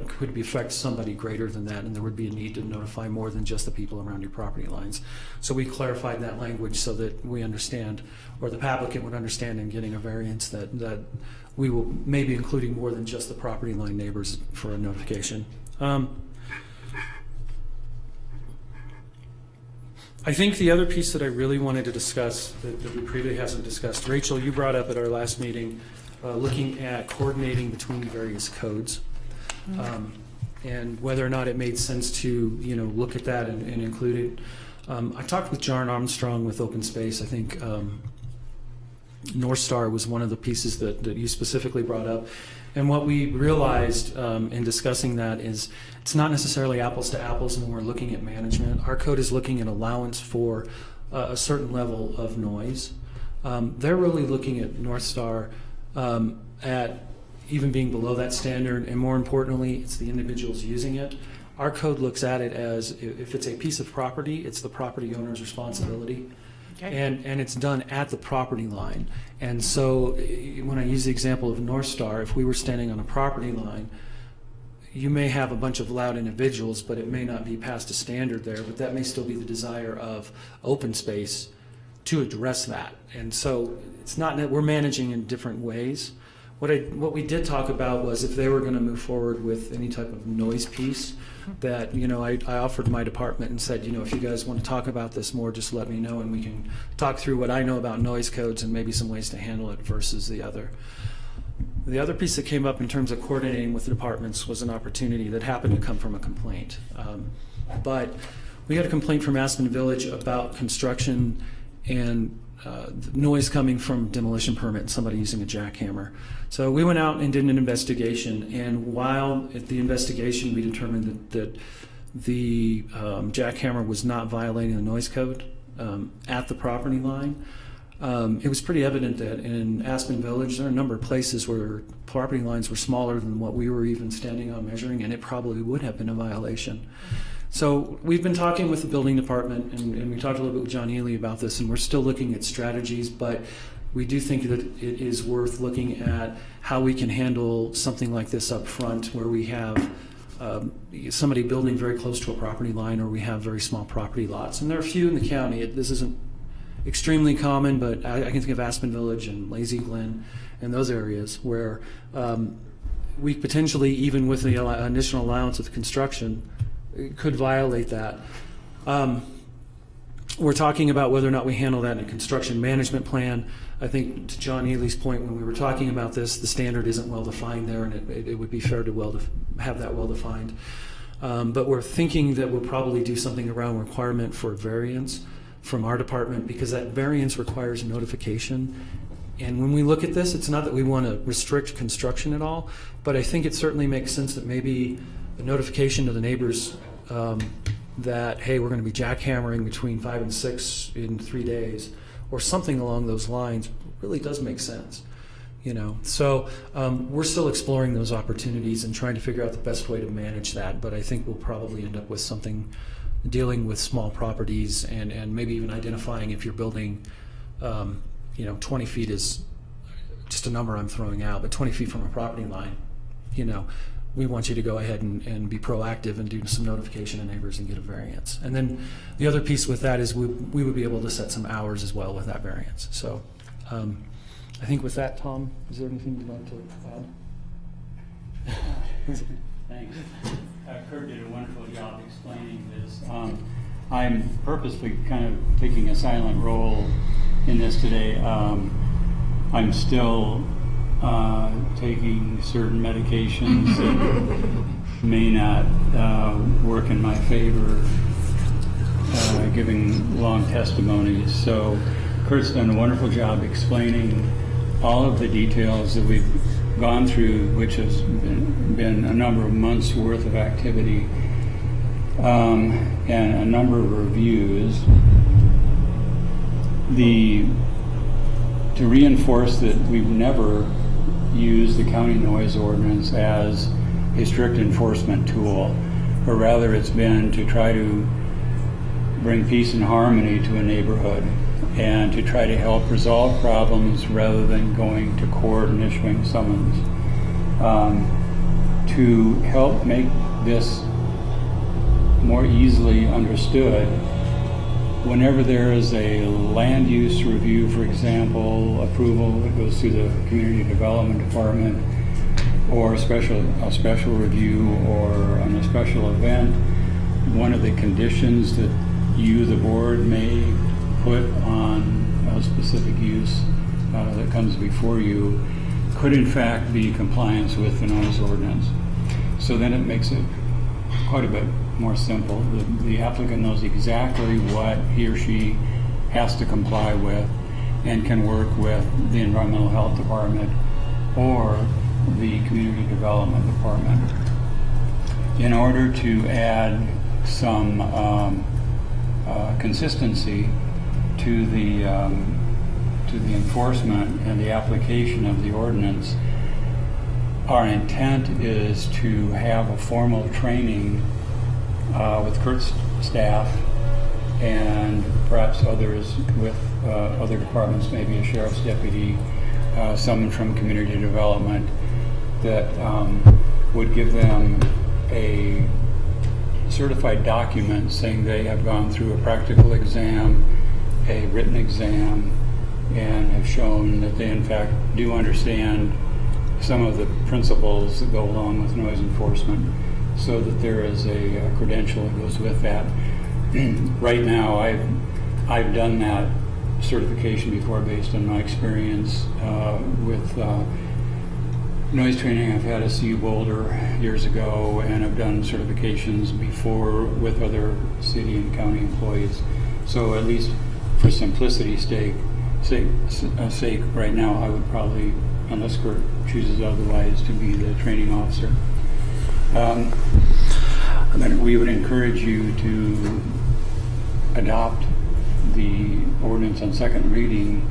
could affect somebody greater than that, and there would be a need to notify more than just the people around your property lines. So we clarified that language so that we understand, or the applicant would understand in getting a variance that we will maybe including more than just the property line neighbors for a notification. I think the other piece that I really wanted to discuss that we previously hasn't discussed, Rachel, you brought up at our last meeting, looking at coordinating between various codes, and whether or not it made sense to look at that and include it. I talked with John Armstrong with Open Space. I think North Star was one of the pieces that you specifically brought up. And what we realized in discussing that is it's not necessarily apples to apples when we're looking at management. Our code is looking at allowance for a certain level of noise. They're really looking at North Star at even being below that standard, and more importantly, it's the individuals using it. Our code looks at it as if it's a piece of property, it's the property owner's responsibility. Okay. And it's done at the property line. And so when I use the example of North Star, if we were standing on a property line, you may have a bunch of loud individuals, but it may not be past a standard there, but that may still be the desire of Open Space to address that. And so it's not that we're managing in different ways. What we did talk about was if they were going to move forward with any type of noise piece, that I offered my department and said, if you guys want to talk about this more, just let me know and we can talk through what I know about noise codes and maybe some ways to handle it versus the other. The other piece that came up in terms of coordinating with the departments was an opportunity that happened to come from a complaint. But we got a complaint from Aspen Village about construction and noise coming from demolition permit and somebody using a jackhammer. So we went out and did an investigation, and while at the investigation we determined that the jackhammer was not violating the noise code at the property line, it was pretty evident that in Aspen Village there are a number of places where property lines were smaller than what we were even standing on measuring, and it probably would have been a violation. So we've been talking with the building department, and we talked a little bit with John Ely about this, and we're still looking at strategies, but we do think that it is worth looking at how we can handle something like this up front, where we have somebody building very close to a property line, or we have very small property lots. And there are a few in the county. This isn't extremely common, but I can think of Aspen Village and Lazy Glen and those areas where we potentially, even with the initial allowance of construction, could violate that. we're talking about whether or not we handle that in a construction management plan. I think to John Healy's point, when we were talking about this, the standard isn't well defined there, and it would be fair to have that well defined. But we're thinking that we'll probably do something around requirement for variance from our department, because that variance requires notification. And when we look at this, it's not that we want to restrict construction at all, but I think it certainly makes sense that maybe a notification to the neighbors that, hey, we're going to be jackhammering between 5 and 6 in 3 days, or something along those lines, really does make sense. So we're still exploring those opportunities and trying to figure out the best way to manage that, but I think we'll probably end up with something dealing with small properties and maybe even identifying if you're building 20 feet is just a number I'm throwing out, but 20 feet from a property line, we want you to go ahead and be proactive and do some notification to neighbors and get a variance. And then the other piece with that is we would be able to set some hours as well with that variance. So I think with that, Tom, is there anything you'd like to add? Thanks. Kurt did a wonderful job explaining this. I'm purposely kind of taking a silent role in this today. I'm still taking certain medications that may not work in my favor, giving long testimonies. So Kurt's done a wonderful job explaining all of the details that we've gone through, which has been a number of months worth of activity and a number of reviews. To reinforce that we've never used the county noise ordinance as a strict enforcement tool, or rather it's been to try to bring peace and harmony to a neighborhood and to try to help resolve problems rather than going to court and issuing summons. To help make this more easily understood, whenever there is a land use review, for example, approval that goes through the Community Development Department, or a special review or on a special event, one of the conditions that you, the board, may put on a specific use that comes before you could in fact be compliance with the noise ordinance. So then it makes it quite a bit more simple. The applicant knows exactly what he or she has to comply with and can work with the Environmental Health Department or the Community Development Department. In order to add some consistency to the enforcement and the application of the ordinance, our intent is to have a formal training with Kurt's staff and perhaps others with other departments, maybe a sheriff's deputy, someone from community development, that would give them a certified document saying they have gone through a practical exam, a written exam, and have shown that they in fact do understand some of the principles that go along with noise enforcement, so that there is a credential that goes with that. Right now, I've done that certification before based on my experience with noise training. I've had a CU Boulder years ago, and I've done certifications before with other city and county employees. So at least for simplicity's sake, right now I would probably, unless Kurt chooses otherwise, to be the training officer. Then we would encourage you to adopt the ordinance on second reading.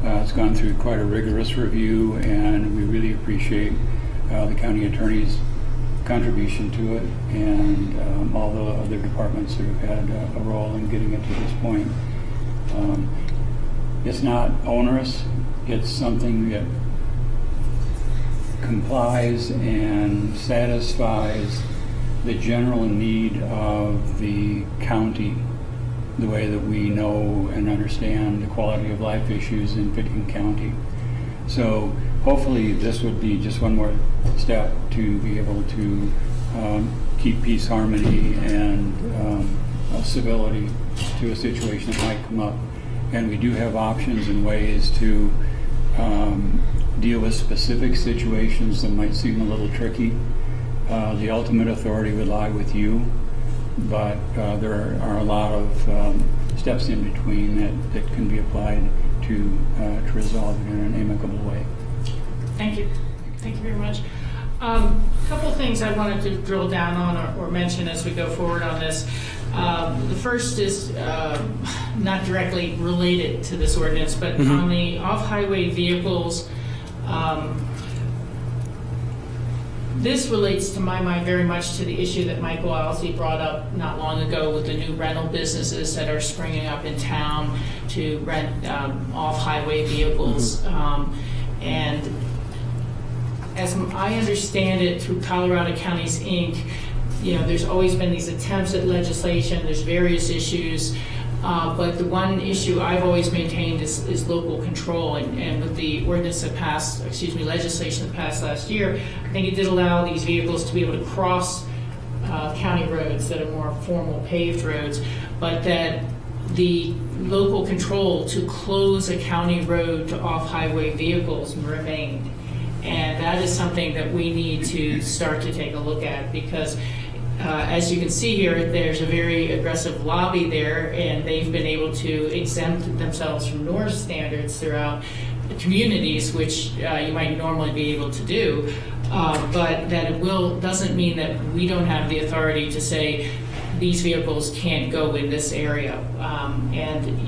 It's gone through quite a rigorous review, and we really appreciate the county attorney's contribution to it and all the other departments that have had a role in getting it to this point. It's not onerous. It's something that complies and satisfies the general need of the county, the way that we know and understand the quality of life issues in Pitkin County. So hopefully this would be just one more step to be able to keep peace, harmony, and civility to a situation that might come up. And we do have options and ways to deal with specific situations that might seem a little tricky. The ultimate authority would lie with you, but there are a lot of steps in between that can be applied to resolve it in an amicable way. Thank you. Thank you very much. A couple of things I wanted to drill down on or mention as we go forward on this. The first is not directly related to this ordinance, but on the off-highway vehicles, this relates to my mind very much to the issue that Michael Alsey brought up not long ago with the new rental businesses that are springing up in town to rent off-highway vehicles. And as I understand it through Colorado Counties, Inc., there's always been these attempts at legislation, there's various issues, but the one issue I've always maintained is local control, and with the ordinance that passed, legislation that passed last year, I think it did allow these vehicles to be able to cross county roads that are more formal paved roads, but that the local control to close a county road to off-highway vehicles remained. And that is something that we need to start to take a look at, because as you can see here, there's a very aggressive lobby there, and they've been able to exempt themselves from NORS standards throughout the communities, which you might normally be able to do, but that it doesn't mean that we don't have the authority to say these vehicles can't go in this area. And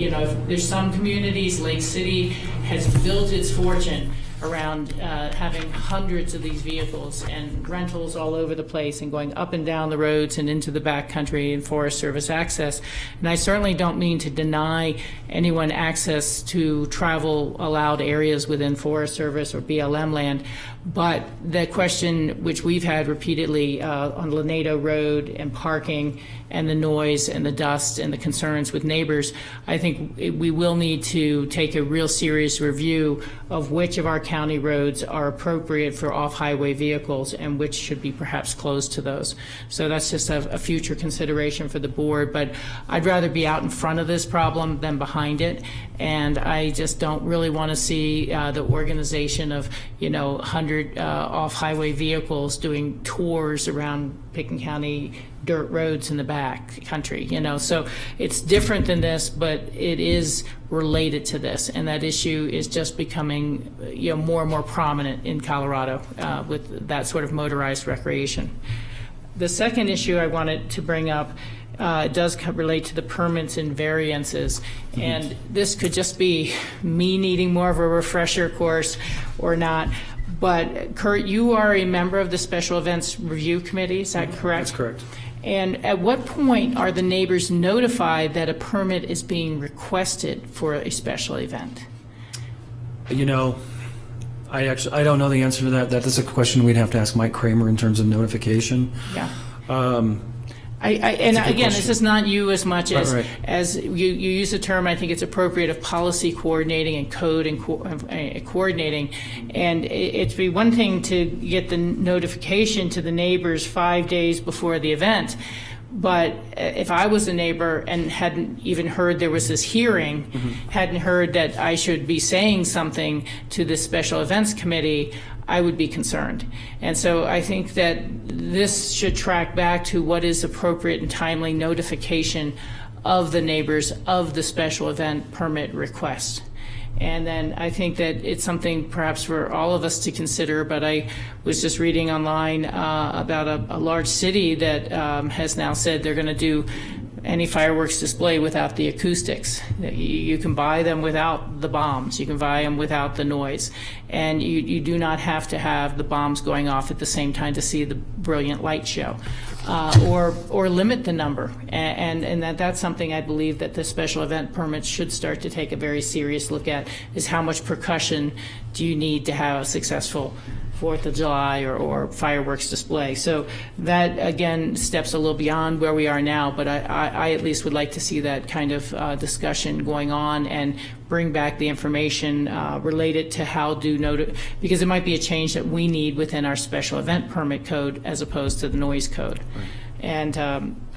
there's some communities, Lake City has built its fortune around having hundreds of these vehicles and rentals all over the place and going up and down the roads and into the backcountry and Forest Service access. And I certainly don't mean to deny anyone access to travel allowed areas within Forest Service or BLM land, but the question which we've had repeatedly on Lanedo Road and parking and the noise and the dust and the concerns with neighbors, I think we will need to take a real serious review of which of our county roads are appropriate for off-highway vehicles and which should be perhaps closed to those. So that's just a future consideration for the board, but I'd rather be out in front of this problem than behind it, and I just don't really want to see the organization of 100 off-highway vehicles doing tours around Pickens County dirt roads in the back country, so it's different than this, but it is related to this, and that issue is just becoming more and more prominent in Colorado with that sort of motorized recreation. The second issue I wanted to bring up does relate to the permits and variances, and this could just be me needing more of a refresher course or not. But Kurt, you are a member of the Special Events Review Committee, is that correct? That's correct. And at what point are the neighbors notified that a permit is being requested for a special event? I don't know the answer to that. That is a question we'd have to ask Mike Kramer in terms of notification. Yeah. And again, this is not you as much as right. as you use the term. I think it's appropriate of policy coordinating and code and coordinating, and it'd be one thing to get the notification to the neighbors 5 days before the event, but if I was a neighbor and hadn't even heard there was this hearing, hadn't heard that I should be saying something to the special events committee, I would be concerned. And so I think that this should track back to what is appropriate and timely notification of the neighbors of the special event permit request. And then I think that it's something perhaps for all of us to consider, but I was just reading online about a large city that has now said they're going to do any fireworks display without the acoustics. You can buy them without the bombs. You can buy them without the noise. And you do not have to have the bombs going off at the same time to see the brilliant light show. Or limit the number. And that's something I believe that the special event permits should start to take a very serious look at, is how much percussion do you need to have a successful 4th of July or fireworks display. So that, again, steps a little beyond where we are now, but I at least would like to see that kind of discussion going on and bring back the information related to how because it might be a change that we need within our special event permit code as opposed to the noise code. And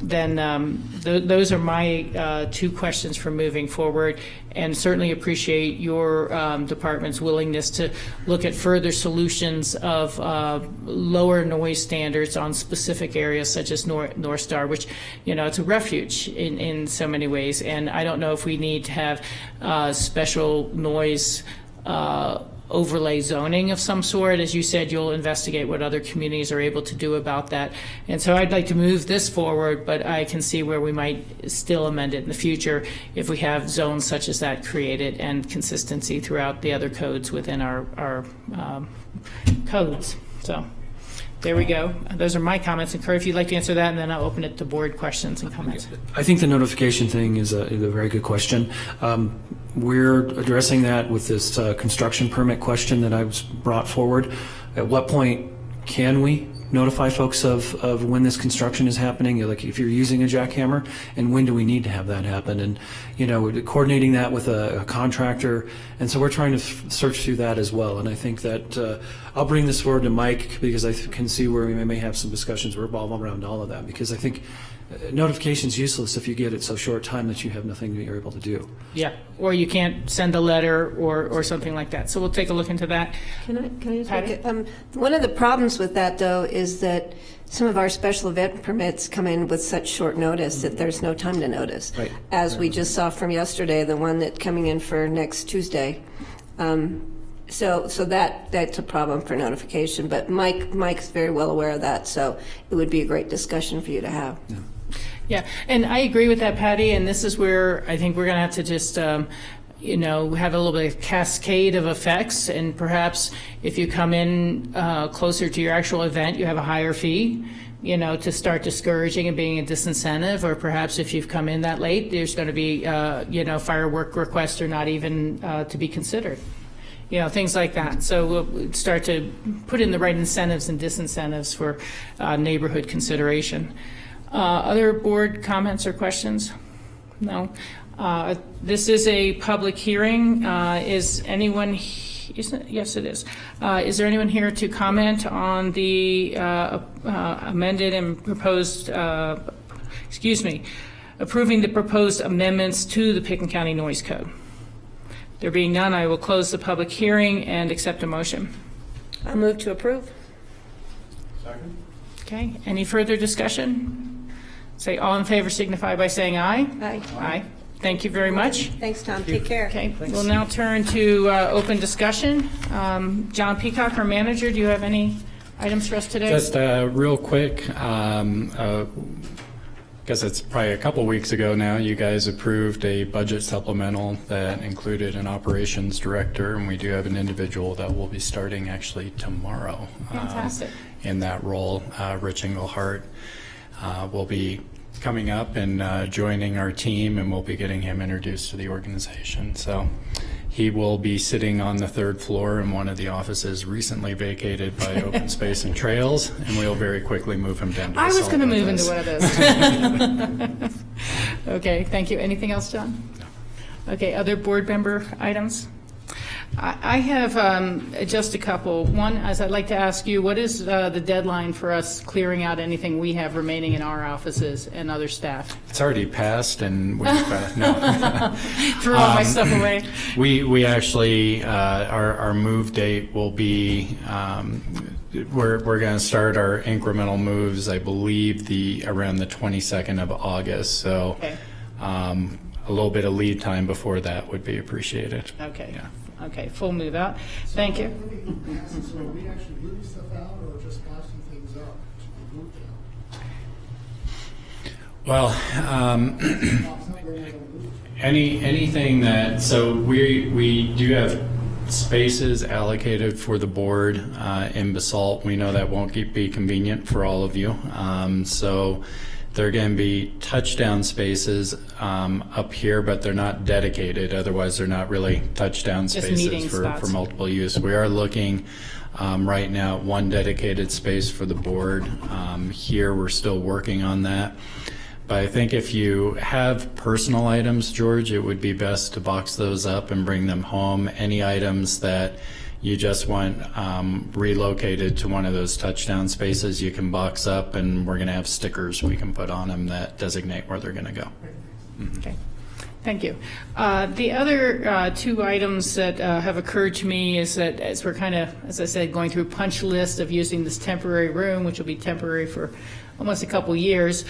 those are my 2 questions for moving forward, and certainly appreciate your department's willingness to look at further solutions of lower noise standards on specific areas such as North Star, which, it's a refuge in so many ways. And I don't know if we need to have special noise overlay zoning of some sort. As you said, you'll investigate what other communities are able to do about that. And so I'd like to move this forward, but I can see where we might still amend it in the future if we have zones such as that created and consistency throughout the other codes within our codes. So there we go. Those are my comments. And Kurt, if you'd like to answer that, and then I'll open it to board questions and comments. I think the notification thing is a very good question. We're addressing that with this construction permit question that I was brought forward. At what point can we notify folks of when this construction is happening? Like if you're using a jackhammer, and when do we need to have that happen? And coordinating that with a contractor. And so we're trying to search through that as well. And I think that I'll bring this forward to Mike, because I can see where we may have some discussions revolve around all of that, because I think notification is useless if you get it so short time that you have nothing that you're able to do. Yeah, or you can't send a letter or something like that. So we'll take a look into that. Can I just make it? One of the problems with that, though, is that some of our special event permits come in with such short notice that there's no time to notice. Right. As we just saw from yesterday, the one that's coming in for next Tuesday. So that's a problem for notification. But Mike's very well aware of that, so it would be a great discussion for you to have. Yeah. Yeah, and I agree with that, Patty, and this is where I think we're going to have to just, have a little bit of cascade of effects, and perhaps if you come in closer to your actual event, you have a higher fee, to start discouraging and being a disincentive, or perhaps if you've come in that late, there's going to be, firework requests are not even to be considered. Things like that. So we'll start to put in the right incentives and disincentives for neighborhood consideration. Other board comments or questions? No. This is a public hearing. Is anyone? Yes, it is. Is there anyone here to comment on the amended and proposed? Approving the proposed amendments to the Pickens County Noise Code. There being none, I will close the public hearing and accept a motion. I'll move to approve. Second? Okay. Any further discussion? Say all in favor signify by saying aye. Aye. Aye. Thank you very much. Thanks, Tom. Take care. Okay, we'll now turn to open discussion. John Peacock, our manager, do you have any items for us today? Just real quick, I guess it's probably a couple weeks ago now, you guys approved a budget supplemental that included an operations director, and we do have an individual that will be starting actually tomorrow. Fantastic. In that role. Rich Engelhardt will be coming up and joining our team, and we'll be getting him introduced to the organization. So he will be sitting on the 3rd floor in one of the offices recently vacated by Open Space and Trails, and we'll very quickly move him down to the I was going to move us. into one of those. Okay, thank you. Anything else, John? No. Okay, other board member items? I have just a couple. One, as I'd like to ask you, what is the deadline for us clearing out anything we have remaining in our offices and other staff? It's already passed, and we've no. Threw all my stuff away. We actually our move date will be we're going to start our incremental moves, I believe, around the 22nd of August. So Okay. A little bit of lead time before that would be appreciated. Okay. Yeah. Okay, full move out. Thank you. So are we actually moving stuff out, or just passing things up to be moved out? Well, anything that, so we do have spaces allocated for the board in Basalt. We know that won't be convenient for all of you. So they're going to be touchdown spaces up here, but they're not dedicated. Otherwise, they're not really touchdown spaces for multiple use. We are looking right now at one dedicated space for the board. Here, we're still working on that. But I think if you have personal items, George, it would be best to box those up and bring them home. Any items that you just want relocated to one of those touchdown spaces, you can box up, and we're going to have stickers we can put on them that designate where they're going to go. Okay. Thank you. The other two items that have occurred to me is that as we're kind of, as I said, going through punch list of using this temporary room, which will be temporary for almost a couple years,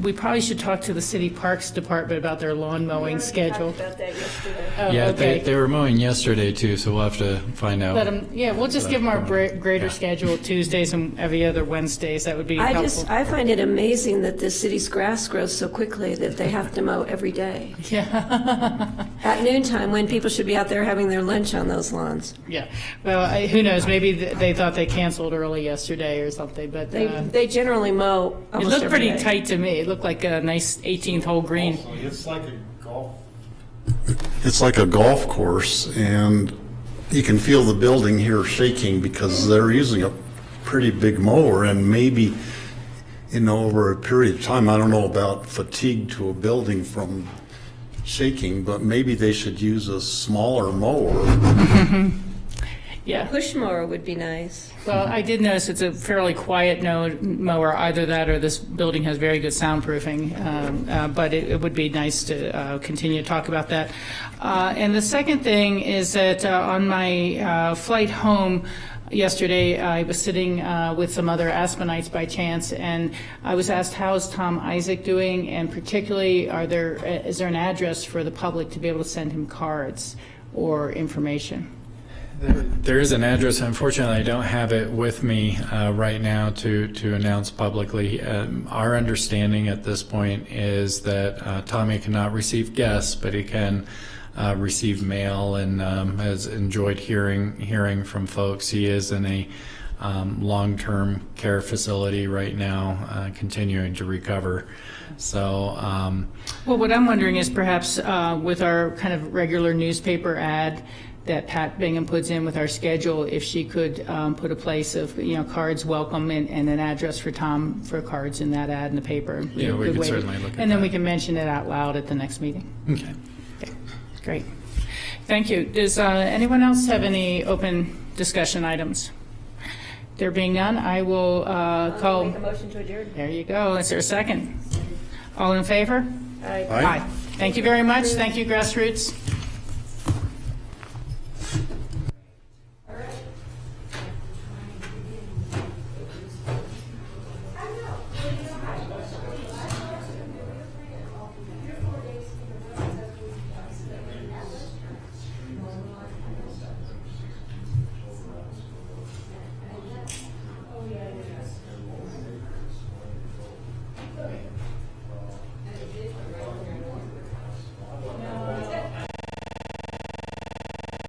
we probably should talk to the City Parks Department about their lawn mowing schedule. About that yesterday. Oh, Yeah, okay. they were mowing yesterday too, so we'll have to find out. Let them, yeah, we'll just give them our greater schedule Tuesdays and every other Wednesdays. That would be helpful. I find it amazing that the city's grass grows so quickly that they have to mow every day. Yeah. At noontime, when people should be out there having their lunch on those lawns. Yeah. Well, who knows? Maybe they thought they canceled early yesterday or something, but They generally mow it almost looked every pretty day. tight to me. It looked like a nice 18th hole green. Also, it's like a golf. It's like a golf course, and you can feel the building here shaking because they're using a pretty big mower, and maybe, over a period of time, I don't know about fatigue to a building from shaking, but maybe they should use a smaller mower. Yeah. Push mower would be nice. Well, I did notice it's a fairly quiet mower. Either that or this building has very good soundproofing. But it would be nice to continue to talk about that. And the second thing is that on my flight home yesterday, I was sitting with some other Aspenites by chance, and I was asked, how's Tom Isaac doing? And particularly, is there an address for the public to be able to send him cards or information? There is an address. Unfortunately, I don't have it with me right now to announce publicly. Our understanding at this point is that Tommy cannot receive guests, but he can receive mail, and has enjoyed hearing from folks. He is in a long-term care facility right now, continuing to recover. So, well, what I'm wondering is perhaps with our kind of regular newspaper ad that Pat Bingham puts in with our schedule, if she could put a place of, cards welcome and an address for Tom for cards in that ad in the paper. Yeah, we could certainly look at that. And then we can mention it out loud at the next meeting. okay. Okay, great. Thank you. Does anyone else have any open discussion items? There being none, I will call. Make a motion to adjourn. There you go. Is there a second? All in favor? Aye. Aye. Thank you very much. Thank you, Grassroots.